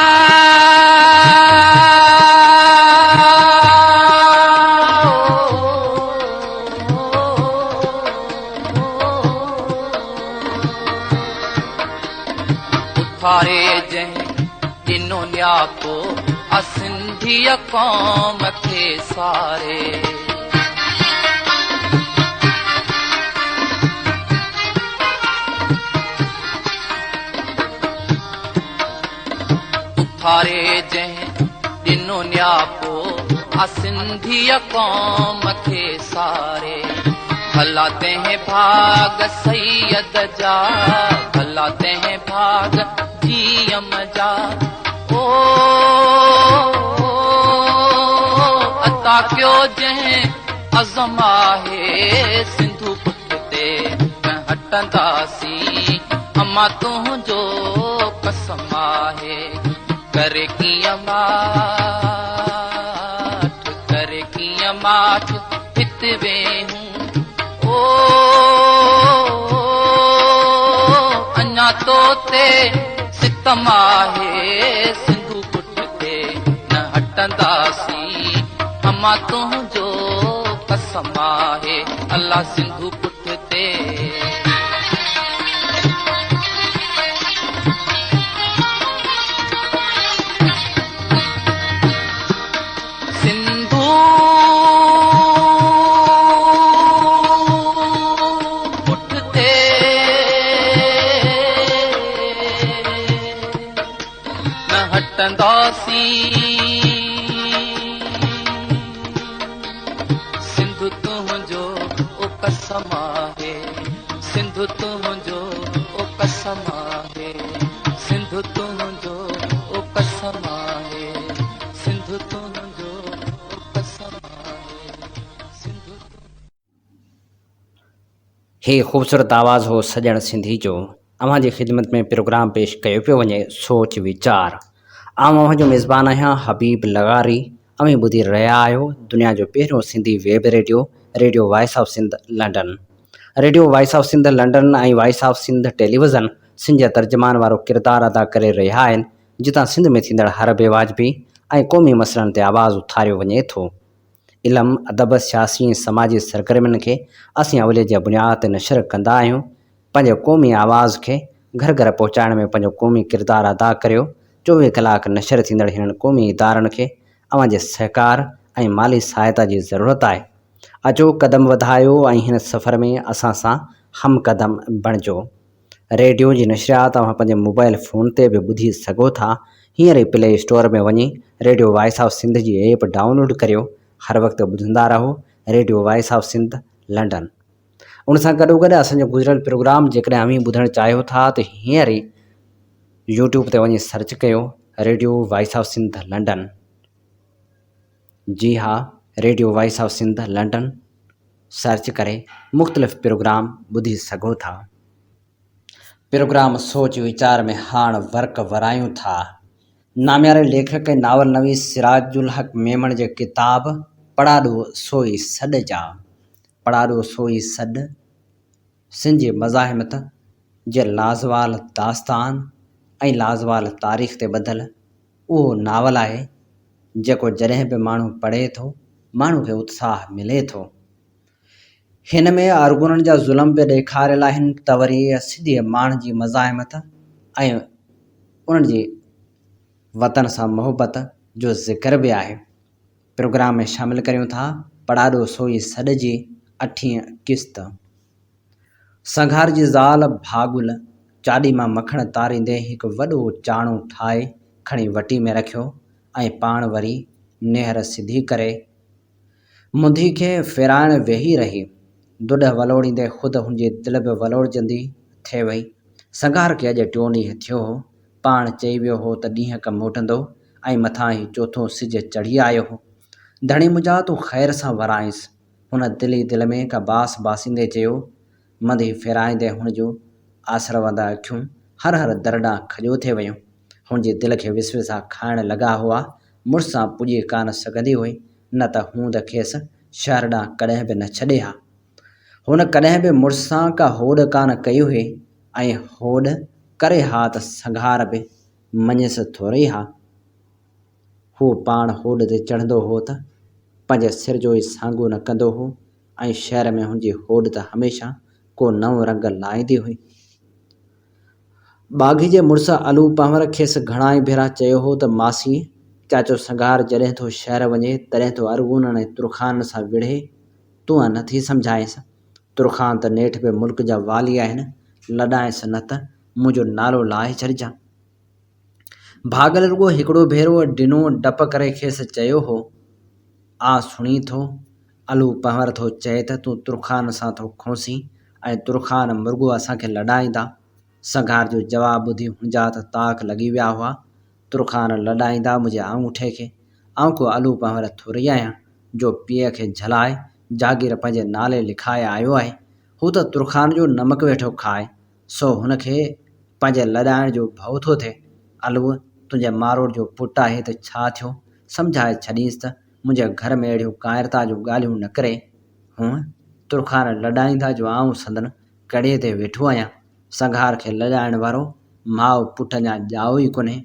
C: उथारे जंहिं ॾिनो न्यापो सिंधीअ क़ौम खे सारे। उथारे जंहिं ॾिनो न्यापो सिंधीअ क़ौम खे सारे। भला तंहिं भाग सैयद जा, भला तंहिं भाग जीअम जा। ओ अता कयो जंहिं अज़म आहे, सिंधु पुठिते न हटंदासीं, अम्मा तुंहिंजो कसम आहे। करे कीअं माठ, करे कीअं माठ हित वेहूं, ओ अञा तो ते सितम आहे, सिंधु पुठिते न हटंदासीं, अम्मा तुंहिंजो कसम आहे। अल्लाह सिंधु पुठिते सिंधु पुठिते न हटंदासीं, सिंधु तुंहिंजो ओ कसम आहे, सिंधु तुंहिंजो ओ कसम आहे, सिंधु तुंहिंजो ओ कसम आहे, सिंधु तुंहिंजो ओ कसम आहे, सिंधु।
B: हे ख़ूबसूरत आवाज़ हो सजण सिंधी जो। अव्हां जी ख़िदमत में प्रोग्राम पेश कयो पियो वञे सोच वीचार। अव्हां जो मेज़बान आहियां हबीब लगारी। अव्हीं ॿुधी रहिया आहियो दुनिया जो पहिरियों Sindhi web radio, radio voice of Sindh London. Radio voice of Sindh London ऐं voice of Sindh television Sindh तर्जमान वारो किरदारु अदा करे रहिया आहिनि जितां सिंध में थींदड़ हर बेवाजबी ऐं क़ौमी मसइलनि ते आवाज़ु उथारियो वञे थो। इल्मु, अदब, सियासी ऐं समाजी सरगर्मियुनि खे असीं अवले जे बुनियाद ते नशर कंदा आहियूं। पंहिंजे क़ौमी आवाज़ खे घर घर पहुचाइण में पंहिंजो क़ौमी किरदारु अदा करियो। 24 कलाक नशर थींदड़ हिननि क़ौमी इदारनि खे अव्हां जे सहकार ऐं माली सहायता जी ज़रूरत आहे। अचो क़दम वधायो ऐं हिन सफ़र में असां सां हम क़दम बणिजो। रेडियो जी नशरियात तव्हां पंहिंजे मोबाइल फ़ोन ते बि ॿुधी सघो था। हींअर ई प्ले स्टोर में वञी रेडियो वॉइस ऑफ सिंध जी ऐप डाउनलोड करियो। हर वक़्तु ॿुधंदा रहो radio voice of Sindh London. उन सां गॾोगॾु असांजो गुज़िरियल प्रोग्राम जेकॾहिं अव्हीं ॿुधणु चाहियो था त हींअर ई यूट्यूब ते वञी सर्च कयो radio voice of Sindh London. जी हा, radio voice of Sindh London search करे मुख़्तलिफ़ प्रोग्राम ॿुधी सघो था। प्रोग्राम सोच वीचार में हाण वर्क वरायूं था। नामियारे लेखक ऐं नावल नवीस सिराजुल हक़ मेमण जे किताब पढ़ाॾो सोई सॾ जा पढ़ाॾो सोई सॾ सिंध जी मज़ाहिमत जे लाज़वाल दास्तान ऐं लाज़वाल तारीख़ ते ॿधल उहो नावल आहे जेको जॾहिं बि माण्हू पढ़े थो माण्हू खे उत्साह मिले थो। हिन में अरगुननि जा ज़ुल्म बि ॾेखारियल आहिनि त वरी सिंधी माण्हुनि जी मज़ाहिमत ऐं उन्हनि जी वतन सां मोहबत जो ज़िक्र बि आहे। प्रोग्राम में शामिलु करियूं था पढ़ाॾो सोई सॾ जी 8वीं क़िस्त। संघार जी ज़ाल भागुल चाॾी मां मखण तारींदे हिकु वॾो चाणो ठाहे खणी वटी में रखियो ऐं पाण वरी नेहर सिधी करे मुंधी खे फेराइण वेही रही। दुॾ वलोड़ींदे ख़ुदि हुनजी दिलि बि वलोड़जंदी थिए वई। संघार खे अॼु 2 ॾींहं थियो हो। पाण चई वियो हो त ॾींहं क मोटंदो ऐं मथां ई चोथों सिज चढ़ी आयो हो। धणी मुंहिंजा तूं ख़ैर सां वराइंसि। हुन दिली दिलि में का बास बासींदे चयो। मंदी फेराईंदे हुन जूं आसरवंदा अखियूं हर हर दर ॾांहुं खॼो थिए वयूं। हुनजी दिलि खे विसविसा खाइण लॻा हुआ। मुड़ुस सां पुॼी कान सघंदी हुई न त हूंद खेसि शहर ॾांहुं कॾहिं बि न छॾे हा। हुन कॾहिं बि मुड़ुस सां का होड़ कान कई हुई ऐं होड़ करे हा त संघार बि मञियसि थोरी हा। हू पाण होड़ ते चढ़ंदो हो त पंहिंजे सिर जो ई साॻियो न कंदो हो ऐं शहर में हुनजी होड़ त हमेशह को नओं रंग लाहींदी हुई। बाग़ी जे मुड़ुस अलू पंवर खेसि घणाई भेरा चयो हो त मासी चाचो संघार जॾहिं थो शहर वञे तॾहिं थो अरगुननि ऐं तुरखान सां विढ़े तूं नथी सम्झाएसि। तुरखान त नेठि बि मुल्क जा वाली आहिनि लॾाएसि न त मुंहिंजो नालो लाहे छॾिजांइ। भागल रुॻो हिकिड़ो भेरो ॾिनो डप करे खेसि चयो हो आ सुणी थो अलू पंवर थो चए त तूं तुरखान सां थो खोसी ऐं तुरखान मुर्गो असांखे लॾाईंदा। संघार जो जवाबु ॿुधी हुनजा त ताक लॻी विया हुआ। तुरखान लॾाईंदा मुंहिंजे आङूठे खे। आउं को अलू पंवर थोरी आहियां जो पीउ खे झलाए जागीर पंहिंजे नाले लिखाए आयो आहे। हू त तुरखान जो नमक वेठो खाए सो हुनखे पंहिंजे लॾाइण जो भउ थो थिए। अलूअ तुंहिंजे मारोड़ जो पुटु आहे त छा थियो सम्झाए छॾींसि त मुंहिंजे घर में अहिड़ियूं काइरता जूं ॻाल्हियूं न करे। हूअं तुरखान लॾाईंदा जो आऊं संदन कड़े ते वेठो आहियां। संघार खे लॾाइण वारो माउ पुटु अञा ॼाओ ई कोन्हे।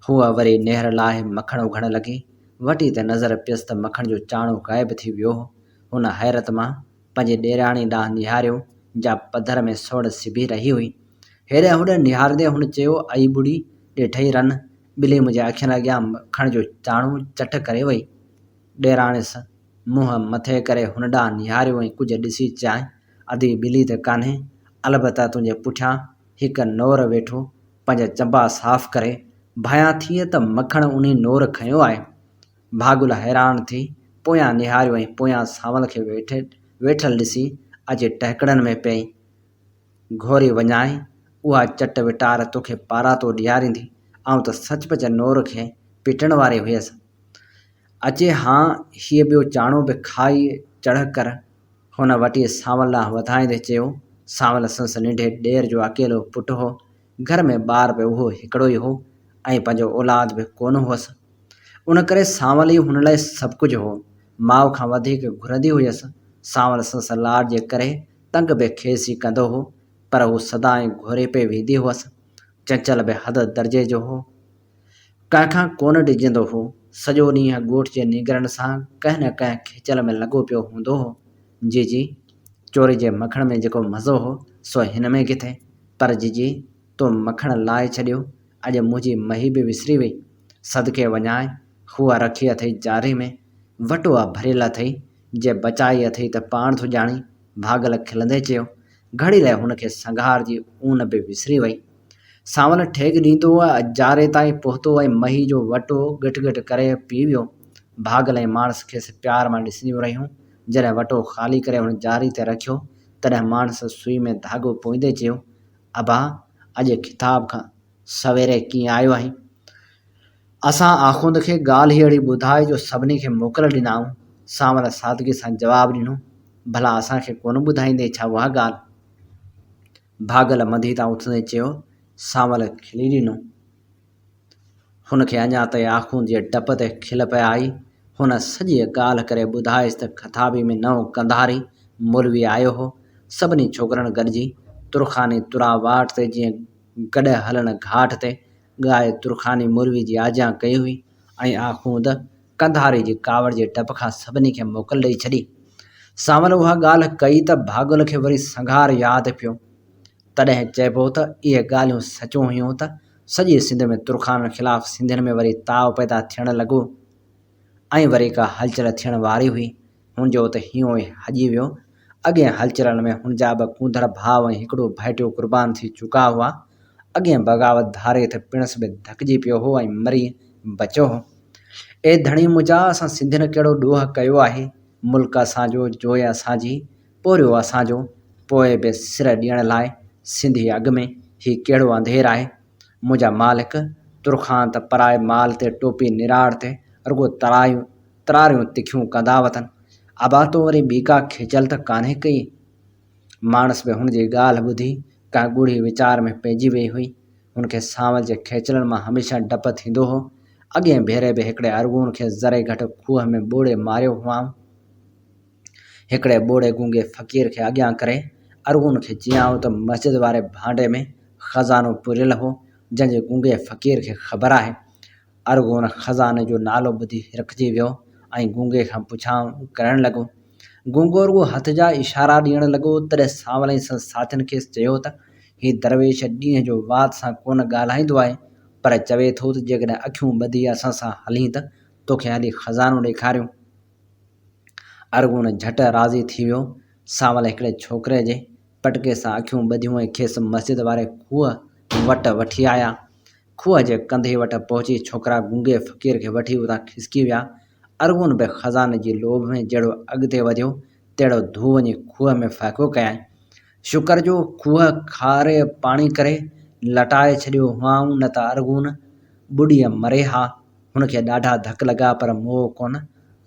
B: हूअ वरी नेहर लाहे मखण उघण लॻी। वटी ते नज़र पियसि त मखण जो चाणो ग़ाइबु थी वियो हो। हुन हैरत मां पंहिंजी ॾेराणी ॾांहुं निहारियो जा पधर में सोड़ सिबी रही हुई। हेॾे होॾे निहारंदे हुन चयो आई बुढ़ी ॾिठई रन ॿिली मुंहिंजे अखियुनि अॻियां मखण जो चाणो चट करे वई। ॾेराणीसि मुंहुं मथे करे हुन ॾांहुं निहारियो ऐं कुझु ॾिसी चांहि अधी ॿिली त कान्हे अलबत्ता तुंहिंजे पुठियां हिकु नोर वेठो पंहिंजा चंबा साफ़ करे भायां थिए त मखण उन नोर खंयो आहे। भागुल हैरान थी पोयां निहारियो ऐं पोयां सावल खे वेठल ॾिसी अॼु टहिकड़नि में पियई। घोरी वञाए उहा चट विटार तोखे पारा तो ॾियारींदी। आउं त सचपच नोर खे पिटण वारी हुयसि। अचे हां हीअ ॿियो चाणो बि खाई चढ़ कर। हुन वटी सावल ॾांहुं वधाईंदे चयो। सावल संस निंढे ॾेर जो अकेलो पुटु हो। घर में ॿार बि उहो हिकिड़ो ई हो ऐं पंहिंजो औलाद बि कोन हुअसि। उन करे सावल ई हुन लाइ सभु कुझु हो। माउ खां वधीक घुरंदी हुयसि। सावल संस लाड जे करे तंग बि खेसि ई कंदो हो पर हू सदाईं घोरे पे वेंदी हुअसि। चंचल बि हद दर्जे जो हो। कंहिंखां कोन डिॼंदो हो। सॼो ॾींहुं ॻोठ जे निगरनि सां कंहिं न कंहिं खिचल में लॻो पियो हूंदो हो। जी चोरी जे मखण में जेको मज़ो हो सो हिन में किथे। पर जी तो मखण लाहे छॾियो, अॼु मुंहिंजी मही बि विसरी वई। सदके वञाए हूअ रखी अथई जारी में, वटुआ भरियल अथई, जे बचाई अथई त पाण थो ॼाणी। भागल खिलंदे चयो। घड़ी लाइ हुनखे संघार जी ऊन बि विसरी वई। सावल ठेक ॾींदो जारे ताईं पहुतो ऐं मही जो वटो गिट गिट करे पी वियो। भागल ऐं माणस खेसि प्यार मां ॾिसंदियूं रहियूं। जॾहिं वटो ख़ाली करे हुन जारी ते रखियो, तॾहिं माणस सुई में धाॻो पोईंदे चयो, अबा अॼु किताब खां सवेरे कीअं आयो आहीं? असां आखुंद खे ॻाल्हि अहिड़ी ॿुधाए जो सभिनी खे मोकल ॾिनाऊं। सावल सादगी सां जवाबु ॾिनो, भला असांखे कोन ॿुधाईंदे छा उहा ॻाल्हि? भागल मधी तां उथंदे चयो। सावल खिली ॾिनो। हुनखे अञा ताईं आखुंद जे डप ते खिल पिए आई। हुन सॼी ॻाल्हि करे ॿुधायसि त खताबी में नओं कंधारी मौलवी आयो हो। सभिनी छोकिरनि गॾिजी तुरखानी तुरा वाट ते जीअं गॾु हलण घाट ते ॻाए तुरखानी मौलवी जी आज्ञा कई हुई ऐं आखूंद कंधारी जी कावड़ जे डप खां सभिनी खे मोकल ॾेई छॾी। सावल उहा ॻाल्हि कई त भागल खे वरी संघार यादि पियो। तॾहिं चइबो त इहे ॻाल्हियूं सचूं हुयूं त सॼी सिंध में तुरखाननि ख़िलाफ़ु सिंधियुनि में वरी ताव पैदा थियणु लॻो ऐं वरी का हलचल थियण वारी हुई। हुनजो त हीअं ई हॼी वियो। अॻिएं हलचलनि में हुनजा बि कूंदड़ भाउ ऐं हिकिड़ो भाइटियो क़ुर्बान थी चुका हुआ। अॻिएं बग़ावत धारे ते पिणस बि धकिजी पियो हो ऐं मरी बचियो हो। ए धणी मुंहिंजा, असां सिंधियुनि कहिड़ो ॾोह कयो आहे। मुल्क असांजो, जोइ असांजी, पोरियो असांजो, पोइ बि सिर ॾियण लाइ सिंधी अॻ में ही कहिड़ो अंधेर आहे। मुंहिंजा मालिक तुरखान त पराए माल ते टोपी निराड़ ते रुगो तरारियूं तिखियूं कंदा वतन। अबा तो वरी ॿी का खिचल त कान्हे कई। माणस बि हुनजी ॻाल्हि ॿुधी कंहिं ॻूढ़ी वीचार में पइजी वई हुई। हुनखे सांवल जे खेचलनि मां हमेशह डप थींदो हो। अॻिएं भेरे बि हिकिड़े अरगून खे ज़रे घटि खूह में ॿोड़े मारियो हुआऊं। हिकिड़े ॿोड़े गूंगे फ़क़ीर खे अॻियां करे अरगून खे जियाऊं त मस्जिद वारे भांडे में ख़ज़ानो पुरियल हो, जंहिंजे गूंगे फ़क़ीर खे ख़बर आहे। अरगून ख़ज़ाने जो नालो ॿुधी हिरखिजी वियो ऐं गूंगे खां पुछाऊं करणु लॻो। गूंगो रुगो हथ जा इशारा ॾियणु लॻो। तॾहिं सांवल ऐं साथियुनि खेसि चयो त हीउ दरवेश ॾींहं जो वात सां कोन ॻाल्हाईंदो आहे, पर चवे थो त जेकॾहिं अखियूं ॿधी असां सां हलीं त तोखे हली ख़ज़ानो ॾेखारियूं। अरगून झटि राज़ी थी वियो। सांवल हिकिड़े छोकिरे जे पटके सां अखियूं ॿधियूं ऐं खेसि मस्जिद वारे खूह वटि वठी आया। खूह जे कंधे वटि पहुची छोकिरा गूंगे फ़क़ीर खे वठी उतां खिसकी विया। अरगून बि ख़ज़ाने जी लोभ में जहिड़ो अॻिते वधियो, तहिड़ो धू वञी खूह में फ़ैको कयई। शुकर जो खूह खारे पाणी करे लटाए छॾियो हुआऊं, न त अरगून ॿुॾीअ मरे हा। हुनखे ॾाढा धक लॻा पर मोह कोन।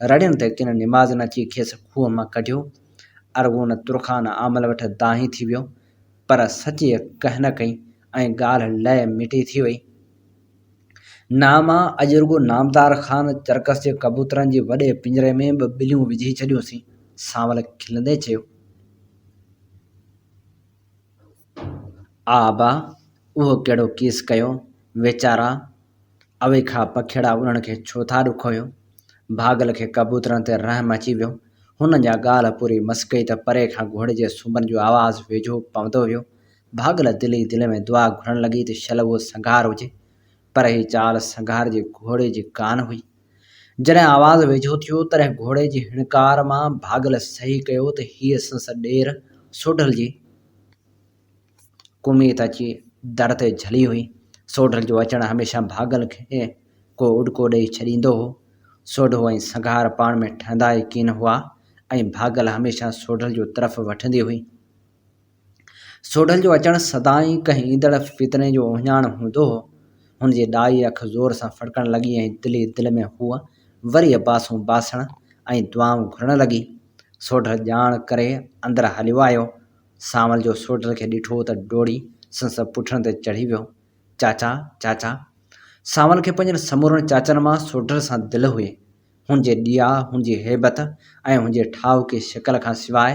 B: रड़ियुनि ते किन निमाज़ न अची खेसि खूह मां कढियो। अरगून तुरखान आमल वटि दाही थी वियो, पर सची कह न कई ऐं ॻाल्हि लय मिटी थी वई। नामा अॼु रुगो नामदार ख़ान चरकस जे कबूतरनि जी वॾे पिंजरे में बि ॿिलियूं विझी छॾियूंसीं। सांवल खिलंदे चयो। आबा उहो कहिड़ो कीस कयो? वीचारा अवे खां पखेड़ा उन्हनि खे छो था ॾुखोयो? भागल खे कबूतरनि ते रहम अची वियो। हुन जा ॻाल्हि पूरी मस कई त परे खां घोड़े जे सुम्हण जो आवाज़ु वेझो पवंदो वियो। भागल दिल में दुआ घुरण लॻी त शल उहो संघार हुजे, पर ही चाल संघार जे घोड़े जी कान हुई। जॾहिं आवाज़ु वेझो थियो तॾहिं घोड़े जी हिणकार मां भागल सही कयो त हीअ संस ॾेर सोढल जी कुमीत अची दर ते झली हुई। सोढल जो अचणु हमेशह भागल खे को उॾको ॾेई छॾींदो हो। सोढो ऐं संघार पाण में ठहंदा ई कीन हुआ ऐं भागल हमेशह सोढल जो तरफ़ वठंदी हुई। सोढल जो अचणु सदाईं कंहिं ईंदड़ फितने जो उहिञाण हूंदो हो। हुनजी ॾाई अखि ज़ोर सां फड़कण लॻी ऐं दिल में हूअ वरी बासूं बासण ऐं दुआऊं घुरण लॻी। सोढल ॼाण करे अंदरि हलियो आयो। सांवल जो सोढल खे ॾिठो त डोड़ी संस पुठनि ते चढ़ी वियो। चाचा चाचा। सांवल खे पंहिंजनि समूरनि चाचनि मां सोढल सां दिलि हुई। हुनजे ॾिया, हुनजी हेबत ऐं हुनजे ठाहु शिकल खां सवाइ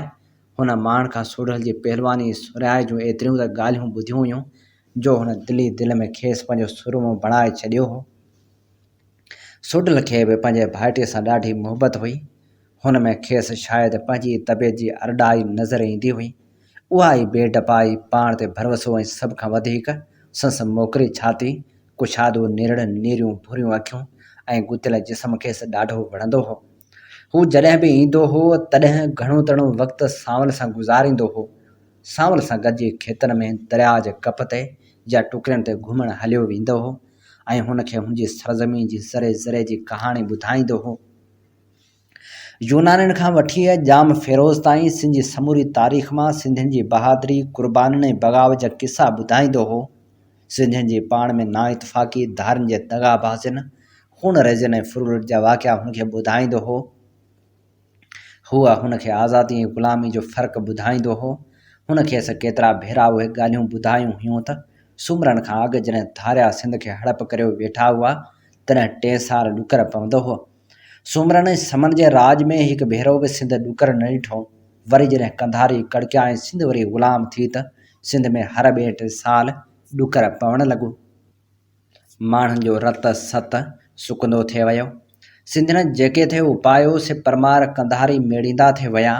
B: हुन माण्हू खां सोढल जी पहलवानी सुराए जूं एतिरियूं त ॻाल्हियूं ॿुधियूं हुयूं जो हुन दिल में खेसि पंहिंजो सुरमो बणाए छॾियो हो। सोडल खे बि पंहिंजे भाइटीअ सां ॾाढी मुहबत हुई। हुन में खेसि शायदि पंहिंजी तबियत जी अरडाई नज़र ईंदी हुई। उहा ई बेडपाई, पाण ते भरोसो ऐं सभ खां वधीक संस मोकिरी छाती, कुछादो निरड़ नीरियूं भुरियूं अखियूं ऐं गुथियल जिस्म खेसि ॾाढो वणंदो हो। हू जॾहिं बि ईंदो हो तॾहिं घणो तणो वक़्तु सांवल सां गुज़ारींदो हो। सांवल सां गॾिजी खेतनि में, दरिया जे कप ते या टुकड़नि ते घुमणु हलियो वेंदो हो ऐं हुनखे हुनजी सरज़मीन जी ज़रे ज़रे जी कहाणी ॿुधाईंदो हो। यूनानियुनि खां वठी जाम फ़िरोज़ ताईं सिंध जी समूरी तारीख़ मां सिंधियुनि जी बहादुरी, क़ुर्बानीयुनि ऐं बग़ावत जा किस्सा ॿुधाईंदो हो। सिंधियुनि जी पाण में नाइतफ़ाक़ी, धारनि जे दगाबाज़नि, खून रेज़नि ऐं फुरूट जा वाक़िआ हुनखे ॿुधाईंदो हो। हूअ हुनखे आज़ादी ऐं ग़ुलामी जो फ़र्क़ु ॿुधाईंदो हो। हुन खेसि केतिरा भेरा उहे ॻाल्हियूं ॿुधायूं हुयूं त सुम्हरण खां अॻु जॾहिं धारिया सिंध खे हड़प करे वेठा हुआ तॾहिं 3 साल ॾुकर पवंदो हो। सुम्हरण ऐं समन जे राज में हिकु भेरो बि सिंध ॾुकर न ॾिठो। वरी जॾहिं कंधारी कड़किया ऐं सिंध वरी ग़ुलाम थी त सिंध में हर ॿिए 2 साल ॾुकर पवणु लॻो। माण्हुनि जो रत सत सुकंदो थिए वियो। सिंधियुनि जेके थे उपायो से परमार कंधारी मेड़ींदा थे विया।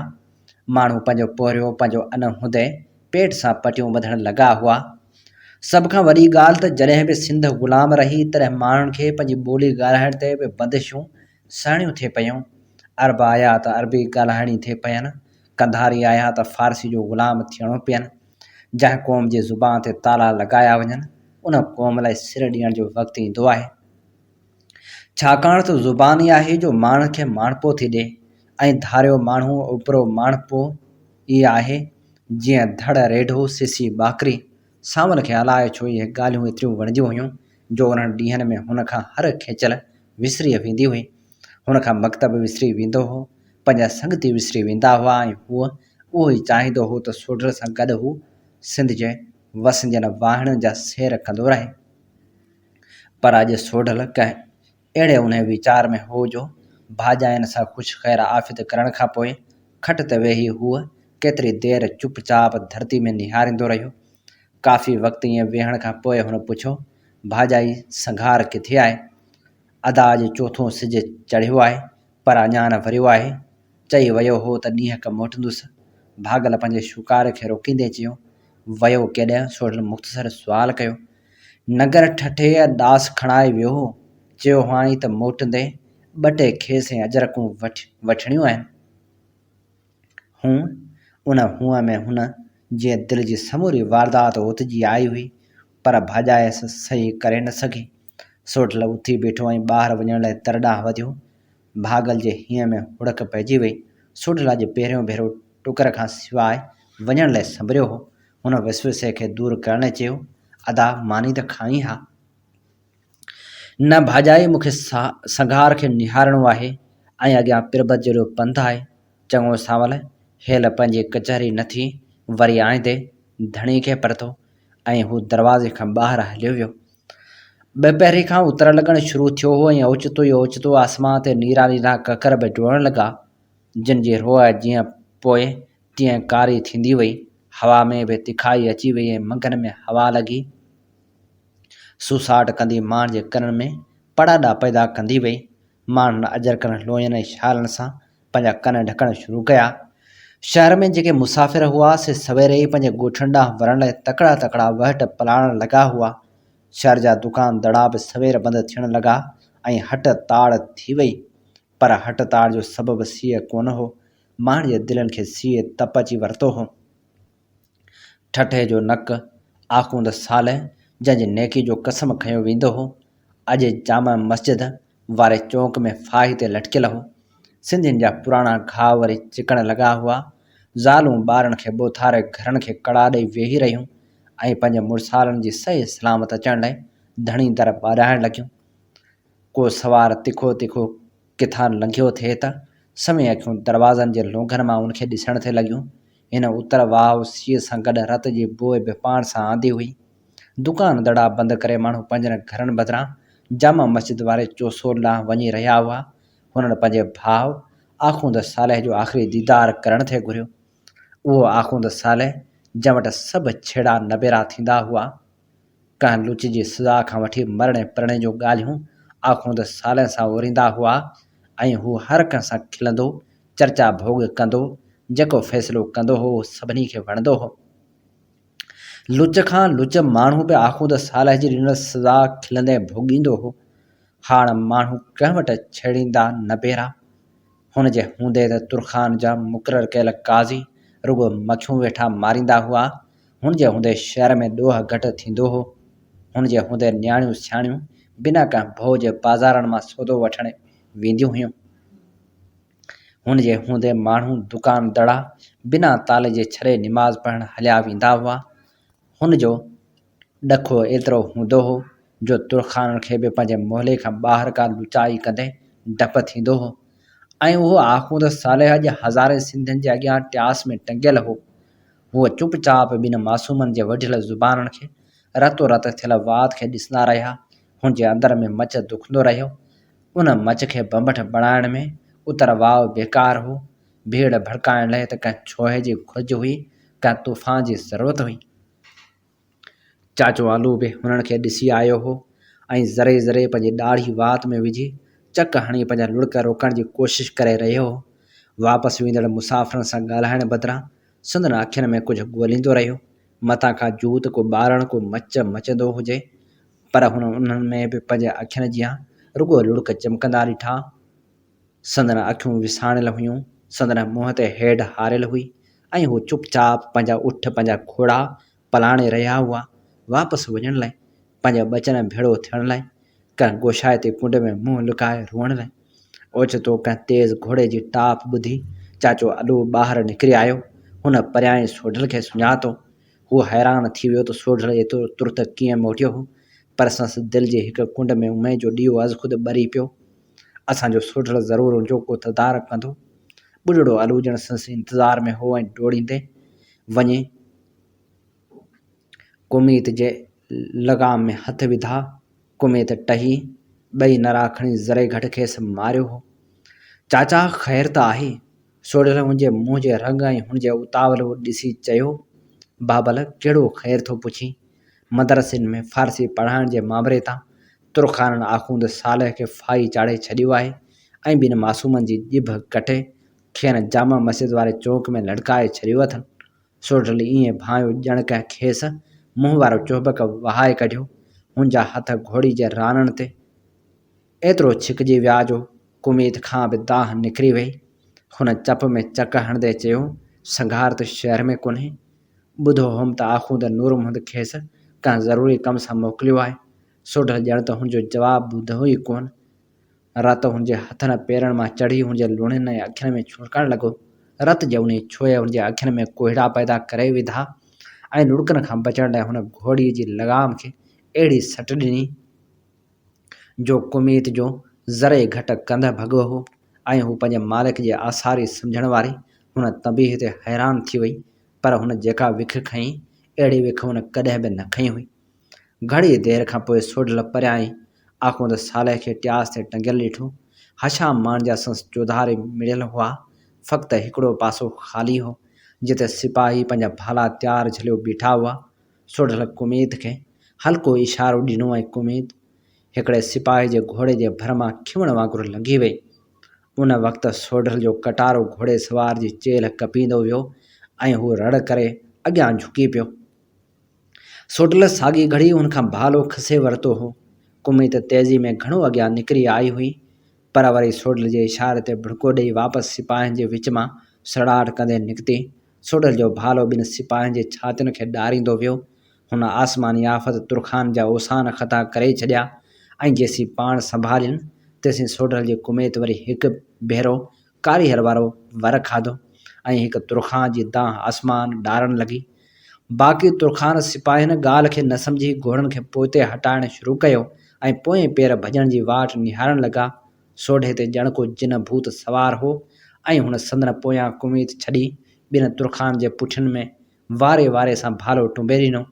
B: माण्हू पंहिंजो पोरियो, पंहिंजो अन हूंदे पेट सां पटियूं ॿधण लॻा हुआ। सभ खां वॾी ॻाल्हि त जॾहिं बि सिंध ग़ुलाम रही तॾहिं माण्हुनि खे पंहिंजी ॿोली ॻाल्हाइण ते बि बंदिशूं सहणियूं थिए पियूं। अरब आया त अरबी ॻाल्हाइणी थिए पियनि, कंधारी आया त फ़ारसी जो ग़ुलाम थियणो पियनि। जंहिं क़ौम जी ज़ुबान ते ताला लॻाया वञनि उन क़ौम लाइ सिर ॾियण जो वक़्तु ईंदो आहे। छाकाणि त ज़ुबान ई आहे जो माण्हुनि खे माणपो थी ॾिए ऐं धारियो माण्हू उपरो माणपो ई आहे। जीअं धड़ रेढो सिसी ॿाकरी। सांवल खे अलाए छो इहे ॻाल्हियूं एतिरियूं वणंदियूं हुयूं जो उन्हनि ॾींहंनि में हुन खां हर खेचल विसरी वेंदी हुई। हुन खां मकतब विसरी वेंदो हो, पंहिंजा संगती विसरी वेंदा हुआ ऐं हूअ उहो ई चाहींदो हो त सोढर सां गॾु हू सिंध जे वसंजल वाहिणियुनि जा सैर कंदो रहे। पर अॼु सोढल कंहिं अहिड़े उन वीचार में हो जो भाॼाइनि सां ख़ुशि ख़ैर आफ़ित करण खां पोइ खट ते वेही हूअ केतिरी देरि चुपचाप धरती में निहारींदो रहियो। काफ़ी वक़्तु ईअं वेहण खां पोइ हुन पुछो, भाॼाई संघार किथे आहे? अदा अॼु चोथों सिज चढ़ियो आहे पर अञा न वरियो आहे। चई वियो हो त ॾींहं क मोटंदुसि। भागल पंहिंजे शुकार खे रोकींदे चयो, वियो केॾांहुं? सोढल मुख़्तसर सुवाल कयो। नगर ठठे दास खणाए वियो हो। चयो हाई त मोटंदे 2 खेस ऐं अजरकूं वठणियूं आहिनि। उन हुअं में हुन जीअं दिलि जी समूरी वारदात ओतिजी आई हुई पर भाॼायसि सही करे न सघी। सोढल उथी बीठो ऐं ॿाहिरि वञण लाइ तर ॾांहुं वधियो। भागल जे हीअं में हुड़क पइजी वई। सोढल अॼु पहिरियों भेरो टुकर खां सवाइ वञण लाइ संभरियो हो। हुन विसवसे खे दूरि करण लाइ चयो, अदा मानी त खाई हा। न भाॼाई, मूंखे संघार खे निहारणो आहे ऐं अॻियां पिरबत जहिड़ो पंधु आहे। चङो सांवल, हेल पंहिंजी कचहरी न थी वरी आणींदे धणी खे परतो ऐं हू दरवाज़े खां ॿाहिरि हलियो वियो। ॿिपहरी खां उतर लॻणु शुरू थियो हो ऐं ओचितो ई ओचितो आसमान ते नीरा नीरा ककर बि डोड़ण लॻा जिन जी रोह जीअं पोइ तीअं कारी थींदी वई। हवा में बि तिखाई अची वई ऐं मंगनि में हवा लॻी सुसाट कंदी माण्हुनि जे कननि में पड़ाॾा पैदा कंदी वई। माण्हुनि अजरकनि, लोयनि ऐं शालनि सां पंहिंजा कन ढकण शुरू कया। शहर में जेके मुसाफ़िर हुआ से सवेरे ई पंहिंजे ॻोठनि ॾांहुं वरण लाइ तकड़ा तकड़ा वहट पलाइण लॻा हुआ। शहर जा दुकान दड़ा बि सवेर बंदि थियण लॻा ऐं हट ताड़ थी वई। पर हट ताड़ जो सबबु सीउ कोन हो, माण्हुनि जे दिलनि खे सीउ तप अची वरितो हो। ठठे जो नक आख़ूंद साले जंहिंजी नेकी जो कसम खंयो वेंदो हो अॼु जामा मस्जिद वारे चौंक में फाही ते लटकियल हो। सिंधियुनि जा पुराणा घाव वरी चिकण लॻा हुआ। ज़ालूं ॿारनि खे ॿोथारे घरनि खे कड़ा ॾेई वेही रहियूं ऐं पंहिंजे मुड़सालनि जी सही सलामत अचण लाइ धणी दर ॿाराइण लॻियूं। को सवार तिखो तिखो किथां लंघियो थिए त समय अखियूं दरवाज़नि जे लोंघनि मां उनखे ॾिसण थे लॻियूं। हिन उतर वाह सीअ सां गॾु रत जी बोइ बि पाण सां आंदी हुई। दुकान दड़ा बंदि करे माण्हू पंहिंजनि घरनि बदिरां जामा मस्जिद वारे चौसोल ॾांहुं वञी रहिया हुआ। हुननि पंहिंजे भाउ आख़ूंद सालेह जो आख़िरी दीदार करण थे घुरियो। उहो आख़ूंद सालेह जंहिं वटि सभु छेड़ा नबेरा थींदा हुआ। कंहिं लुच जी सज़ा खां वठी मरण ऐं परणै जो ॻाल्हियूं आखूंद सालनि सां उरींदा हुआ ऐं हू हर कंहिं सां खिलंदो, चर्चा भोग कंदो, जेको फ़ैसिलो कंदो हो सभिनी खे वणंदो हो। लुच खां लुच माण्हू बि आखूंद सालह जी ॾिनल सज़ा खिलंदे भोॻींदो हो। हाणे माण्हू कंहिं वटि छेड़ींदा न बेरा। हुन जे हूंदे त तुरखान जा मुक़ररु कयल काज़ी रुॻो मखियूं वेठा मारींदा हुआ। हुन जे हूंदे शहर में ॾोह घटि थींदो हो। हुन जे हूंदे न्याणियूं सियाणियूं बिना कंहिं भउ जे बाज़ारनि मां सौदो वठणु वेंदियूं हुयूं। हुन जे हूंदे माण्हू दुकान दड़ा बिना ताले जे छॾे निमाज़ पढ़णु हलिया वेंदा हुआ। हुन जो ॾखो एतिरो हूंदो हो जो तुरखाननि खे बि पंहिंजे मोहल्ले खां ॿाहिरि का लुचाई कंदे डपु थींदो हो ऐं उहो आखूंद सालेह जे हज़ारे सिंधियुनि जे अॻियां ट्यास में टंगियल हो। हूअ चुपचाप ॿिनि मासूमनि जे वढियल ज़ुबाननि खे रतो रत थियल वात खे ॾिसंदा रहिया। हुन जे अंदर में मच दुखंदो रहियो। उन मच खे बंबठ बणाइण में उतर वाव बेकार हो। भीड़ भड़काइण लाइ त कंहिं छोहे जी घुर्ज हुई, कंहिं तूफ़ान जी ज़रूरत हुई। चाचो आलू बि हुननि खे ॾिसी आयो हो ऐं ज़रे ज़रे पंहिंजी ॾाढ़ी वात में विझी चक हणी पंहिंजा लुड़क रोकण जी कोशिशि करे रहियो हो। वापसि वेंदड़ मुसाफ़िरनि सां ॻाल्हाइण बदिरां संदनि अखियुनि में कुझु ॻोल्हींदो रहियो। मथां खां जूत को ॿारण को मचंदो हुजे, पर हुन उन्हनि में बि पंहिंजे अखियुनि जियां रुॻो लुड़क चिमकंदा ॾिठा। संदनि अखियूं विसाणियल हुयूं, संदनि मुंहं ते हेड हारियल हुई ऐं हू चुपचाप पंहिंजा उठ पंहिंजा घोड़ा पलाणे रहिया हुआ वापसि वञण लाइ, पंहिंजे बचन भेड़ो थियण लाइ, कंहिं गोशाइती कुंड में मुंहुं लुकाए रोअण लाइ। ओचितो कंहिं तेज़ घोड़े जी टाप ॿुधी चाचो आलू ॿाहिरि निकिरी आयो। हुन परियां ई सोढल खे सुञातो। हू हैरान थी वियो त सोढल एतिरो तुर्त कीअं मोटियो हो, पर संस दिलि जे हिकु कुंड में उमे जो ॾीओ अज़ ख़ुदि ॿरी पियो। असांजो सोढल ज़रूरु उनजो को तदारक कंदो। ॿुढड़ो आलू ॼण संस इंतज़ार में हो ऐं डोड़ींदे वञे कुमीत जे लगाम में हथ विधा। कुमीत टही ॿई नरा खणी ज़रे घट खेसि मारियो हो। चाचा ख़ैर त आहे? सोढल हुनजे मुंहं जे रंग ऐं हुनजे उतावलो ॾिसी चयो। बाबल कहिड़ो ख़ैर थो पुछी? मदरसनि में फ़ारसी पढ़ाइण जे मामले तां तुरखाननि आखूंद सालह खे फाही चाढ़े छॾियो आहे ऐं ॿिनि मासूमनि जी ॼिभ कटे खेनि जामा मस्जिद वारे चौक में लटकाए छॾियो अथनि। सोढल ईअं भायो ॼण कंहिं खेसि मुंहुं वारो चोबक वहाए कढियो। हुनजा हथ घोड़ी जे राननि ते एतिरो छिकिजी विया जो कुमीत खां बि दाह निकिरी वई। हुन चप में चक हणंदे चयो, संघार त शहर में कोन्हे। ॿुधो हुअमि त आखूंद नूर मुहम्मद खेसि कंहिं ज़रूरी कम सां मोकिलियो आहे। सोढल ॼण त हुनजो जवाबु ॿुधो ई कोन। रत हुनजे हथनि पेरनि मां चढ़ी हुनजे लुणनि ऐं अखियुनि में छुड़कण लॻो। रत जे उन छोए हुनजे अखियुनि में कोहिड़ा पैदा करे विधा ऐं लुड़कनि खां बचण लाइ हुन घोड़ीअ जी लगाम खे अहिड़ी सट ॾिनी जो कुमीत जो ज़रे घटि कंध भॻो हो ऐं हू पंहिंजे मालिक जे आसारी सम्झण वारी हुन तंबीह ते हैरान थी वई। पर हुन जेका विख खईं अहिड़ी विख हुन कॾहिं बि न खईं हुई। घणी देरि खां पोइ सोढल परियां ई आखूंद सालह खे ट्यास ते टंगियल ॾिठो। हशाम मान जा संस चौधारी मिड़ियल हुआ। फ़क़्ति हिकिड़ो पासो ख़ाली हो जिते सिपाही पंहिंजा भाला तयारु झलियो बीठा हुआ। सोढल कुमीत खे हल्को इशारो ॾिनो ऐं कुमीत हिकिड़े सिपाही जे घोड़े जे भर मां खिवण वांगुरु लंघी वई। उन वक़्तु सोढल जो कटारो घोड़े सवार जी चेल्ह कपींदो वियो ऐं हू रड़ करे अॻियां झुकी पियो। सोढल साॻी घड़ी हुन खां भालो खसे वरितो हो। कुमीत तेज़ी में घणो अॻियां निकिरी आई हुई, पर वरी सोढल जे इशारे ते भड़को ॾेई वापसि सिपाहियुनि जे विच मां सड़ाहट कंदे निकिती। सोढल जो भालो ॿिनि सिपाहियुनि जे छातियुनि खे ॾारींदो वियो। हुन आसमानी आफ़त तुरखान जा ओसान ख़ता करे छॾिया ऐं जेसीं पाण संभालियुनि तेसीं सोढल जी कुमीत वरी हिकु भेरो कारीहर वारो वर खाधो ऐं हिकु तुरखान जी दांह आसमान ॾारण लॻी। बाक़ी तुरखान सिपाहियुनि ॻाल्हि खे न सम्झी घोड़नि खे पोइते हटाइणु शुरू कयो ऐं पोएं पेर भॼण जी वाट निहारण लॻा। सोढे ते ॼण को जिन भूत सवार हो ऐं हुन संदन पोयां कुमीत छॾी ॿिनि तुरखान जे पुठियुनि में वारे वारे सां भालो टुंबे ॾिनो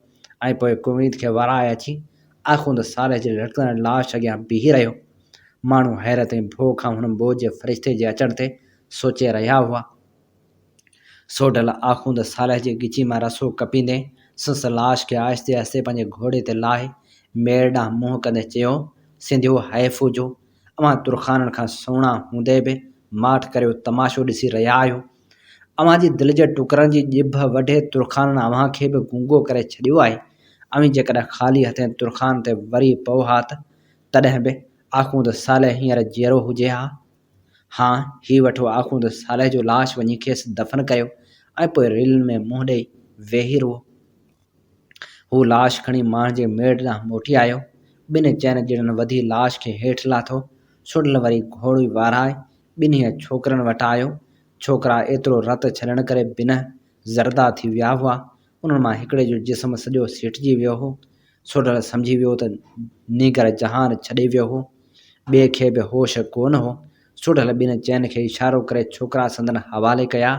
B: ऐं पोइ कुमीत खे वराए अची आखूंद सालह जे लटकंदड़ लाश अॻियां बीही रहियो। माण्हू हैरत ऐं भोह खां हुन बोझ जे फ़रिश्ते जे अचण ते सोचे रहिया हुआ। सोढल आखूंद सालह जे गिची मां रसो कपींदे संस लाश खे आहिस्ते आहिस्ते पंहिंजे घोड़े ते लाहे मेड़ ॾांहुं मुंहुं कंदे चयो, सिंधियो हैफ़ जो अवां तुरखाननि खां सुहिणा हूंदे बि माठ करे तमाशो ॾिसी रहिया आहियो। अवां जी दिलि जे टुकरनि जी ॼिभ वढे तुरखाननि अव्हां खे बि गूंगो करे छॾियो आहे। अवीं जेकॾहिं ख़ाली हथे तुरखान ते वरी पओ हा तॾहिं बि आखूं त साले हींअर जीअरो हुजे हा। हाँ, ही वठो आखूं त साले जो लाश वञी खेसि दफ़न कयो ऐं पोइ रेलनि में मुंहुं ॾेई वेही रहो। हू लाश खणी माण्हुनि जे मेड़ ॾांहुं मोटी आयो। ॿिनि चइनि ॼणनि वधी लाश खे हेठि लाथो। छुडल वरी घोड़ी वाराए ॿिन्ही छोकिरनि वटि आयो। छोकिरा एतिरो रत छॾण करे बिना ज़रदा थी विया हुआ। उन्हनि मां हिकिड़े जो जिस्म सॼो सिटिजी वियो हो। छुडल सम्झी वियो त नीगर जहान छॾे वियो हो। ॿिए खे बि होश कोन हो। छुडल ॿिनि चइनि खे इशारो करे छोकिरा संदन हवाले कया।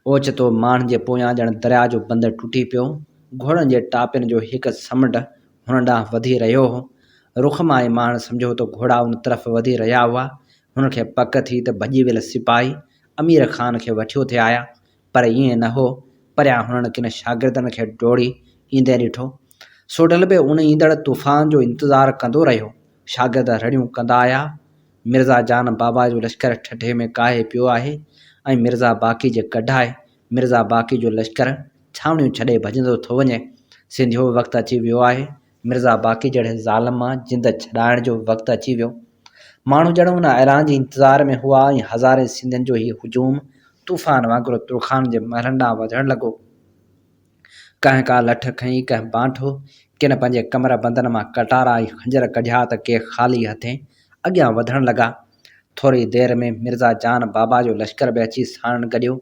B: ओचितो माण्हुनि जे पोयां ॼण दरिया जो बंदु टुटी पियो। घोड़नि जे टापियुनि जो हिकु समुंड हुन ॾांहुं वधी रहियो हो। रुख मां ई माण्हू सम्झो त घोड़ा उन तरफ़ वधी रहिया हुआ। हुन खे पक थी त भॼी वियल सिपाही अमीर ख़ान खे वठी थे आया, पर ईअं न हो। परियां हुननि किन शागिर्दनि खे डोड़ी ईंदे ॾिठो। सोडल बि उन ईंदड़ तूफ़ान जो इंतज़ारु कंदो रहियो। शागिर्द रड़ियूं कंदा आया। मिर्ज़ा जान बाबा जो लश्कर ठठे में काहे पियो आहे ऐं मिर्ज़ा बाक़ी जे कढाए मिर्ज़ा बाक़ी जो लश्कर छावनियूं छॾे भॼंदो थो वञे। सिंधियो वक़्तु अची वियो आहे। मिर्ज़ा बाक़ी जहिड़े ज़ालिम मां जिंद छॾाइण जो वक़्तु अची वियो। माण्हू ॼण उन ऐलान जे इंतज़ार में हुआ ऐं हज़ारे सिंधियुनि जो हीउ हुजूम तूफ़ान वांगुरु तुरखान जे महलनि ॾांहुं वधणु लॻो। कंहिं का लठ खईं, कंहिं बांठो, किन पंहिंजे कमर बंदनि मां कटारा ऐं खंजर कढिया त के ख़ाली हथे अॻियां वधणु लॻा। थोरी देरि में मिर्ज़ा जान बाबा जो लश्कर बि अची साणु गॾियो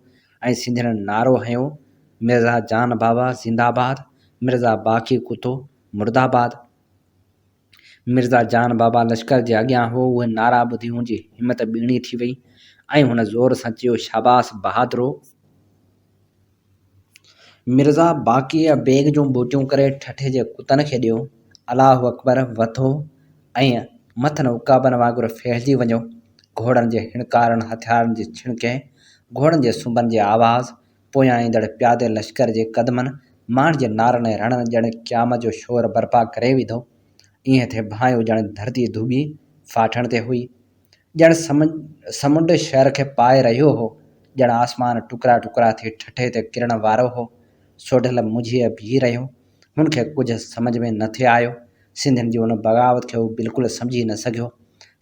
B: ऐं सिंधियुनि नारो हंयो, मिर्ज़ा जान बाबा ज़िंदाबाद, मिर्ज़ा बाक़ी कुतो मुर्दाबाद। मिर्ज़ा जान बाबा लश्कर जे अॻियां हो। उहे नारा ॿुधी हुनजी हिमत ॿीणी थी वई ऐं हुन ज़ोर सां चयो, शाबाश बहादुरो। मिर्ज़ा बाक़ीअ बेग जूं ॿूटियूं करे ठठे जे कुतनि खे ॾियो। अलाहु अकबर वथो ऐं मथनि उकाबनि वांगुरु फहिलिजी वञो। घोड़नि जे हिणकारनि हथियारनि जी छिणके, घोड़नि जे सुंभनि जे आवाज़, पोयां ईंदड़ प्यादे लश्कर जे क़दमनि, माण्हुनि जे नारनि ऐं रणनि ॼण क़यामत जो शोर बर्पा करे विधो। ईअं थे भायो ॼण धरती धुॿी फाटण ते हुई, ॼण समुंड शहर खे पाए रहियो हो, ॼण आसमान टुकड़ा टुकड़ा थी ठठे ते किरण वारो हो। सोढल मुझी बीह रहियो। हुनखे कुझु सम्झ में न थे आयो। सिंधियुनि जी उन बग़ावत खे हू बिल्कुलु सम्झी न सघियो।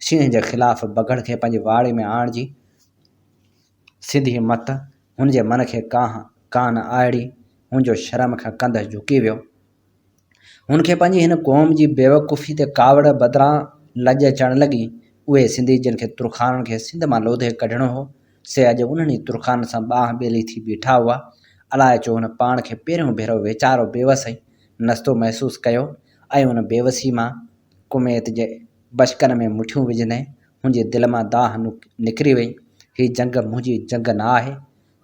B: शींहं जे ख़िलाफ़ बघड़ खे पंहिंजी वाड़ी में आणिजी सिधी मत हुनजे मन खे कान आहिड़ी। हुनजो शर्म खां कंध झुकी वियो। हुनखे पंहिंजी हिन क़ौम जी बेवकूफ़ी ते कावड़ बदिरां लॼ अचणु लॻी। उहे सिंधी जिन खे तुरखाननि खे सिंध मां लोधे कढणो हो, से अॼु उन्हनि तुरखाननि सां ॿाह ॿेली थी बीठा हुआ। अलाए छो हुन पाण खे पहिरियों भेरो वीचारो बेवसई नस्तो महसूसु कयो ऐं हुन बेवसी मां कुमेत जे बचकनि में मुठियूं विझंदे हुनजे दिलि मां दाह निकिरी वई। हीअ जंग मुंहिंजी जंग न आहे।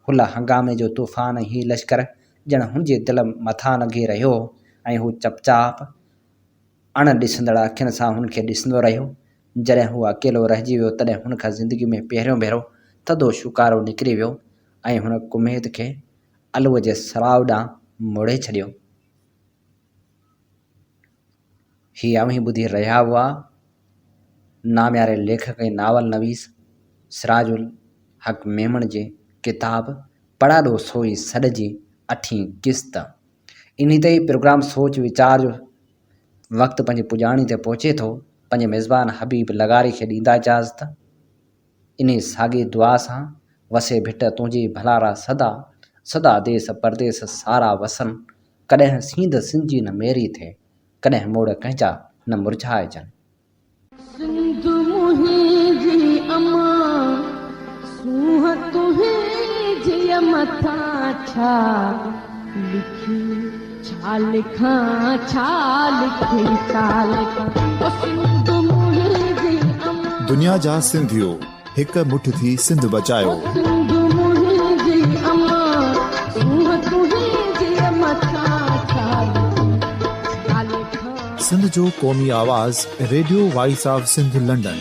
B: हुल हंगामे जो तूफ़ान ही लश्कर ॼण हुनजे दिलि मथां लंघी रहियो हो ऐं हू चपचाप अण ॾिसंदड़ अखियुनि सां हुनखे ॾिसंदो रहियो। जॾहिं हू अकेलो रहिजी वियो तॾहिं हुनखां ज़िंदगी में पहिरियों भेरो थधो शुकारो निकिरी वियो ऐं हुन कुमेत खे अलूअ जे सराउ ॾांहुं मोड़े छॾियो। हीअ अवीं ॿुधी रहिया हुआ नाम्यारे लेखक ऐं नावल नवीस सिराजुल हक़ मेमण जे किताब पढ़ाॾो सोई सॾ जी 8हीं क़िस्त। इन ते ई प्रोग्राम सोच वीचार जो वक़्तु पंहिंजी पुॼाणी ते पहुचे थो। पंहिंजे मेज़बान हबीब लगारी खे ॾींदा इजाज़त। इन साॻी दुआ सां वसे भिट तुंहिंजी भलारा सदा, सदा देस परदेस सारा वसन, कॾहिं सींध सिंधी न मेरी थे, कॾहिं मोड़ कंहिंजा न मुरझाइजनि।
D: सिंध मुंहिंजी अमा सूंह तुंहिंजी मथां छा लिखी, छा लिखां छा लिखी छा लिखां। सिंध मुंहिंजी अमा
A: दुनिया जा सिंधियो हिक मुठ थी सिंध बचायो।
D: सिंध मुंहिंजी अमा सूंह तुंहिंजी मथां छा लिखी छा लिखां।
A: सिंध जो क़ौमी आवाज़ radio voice of Sindh London.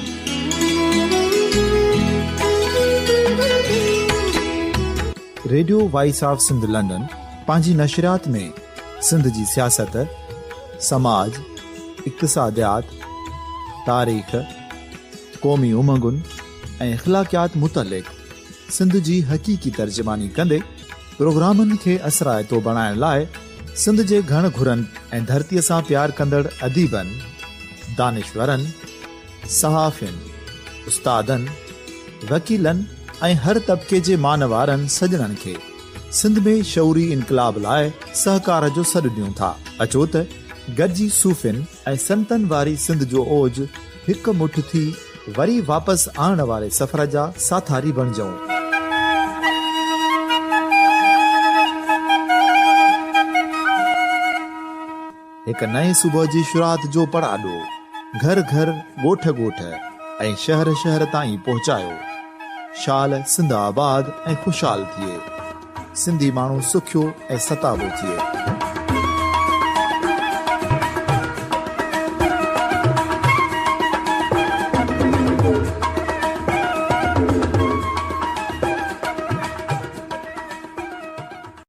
A: Radio voice of Sindh London पंहिंजी नशरियात में सिंध जी सियासत, समाज, इक़्तिसादियात, तारीख़, क़ौमी उमंगुनि ऐं इख़्लाक़ियात मुतलिक़ सिंध जी हक़ीक़ी तर्जुमानी कंदे प्रोग्रामनि खे असराइतो बणाइण लाइ सिंध जे घण घुरनि ऐं धरतीअ सां प्यार कंदड़ अदीबनि, दानिशवरनि, सहाफ़ियुनि, उस्तादनि, वकीलनि ऐं हर तबिके जे मानवारनि सजणनि खे सिंध में शऊरी इनक़लाब लाइ सहकार जो सॾु ॾियूं था। अचो त गॾिजी सूफ़ियुनि ऐं संतनि वारी सिंध जो ओज हिकु मुठ थी वरी वापसि आणण वारे सफ़र जा साथारी बणिजऊं। हिकु नए सुबुह जी शुरूआत जो पड़ाॾो घर घर, ॻोठ ॻोठ ऐं शहर शहर ताईं पहुचायो। शाल सिंध आबाद ऐं ख़ुशहाल थिए, सिंधी माण्हू सुखियो ऐं सताबो थिए।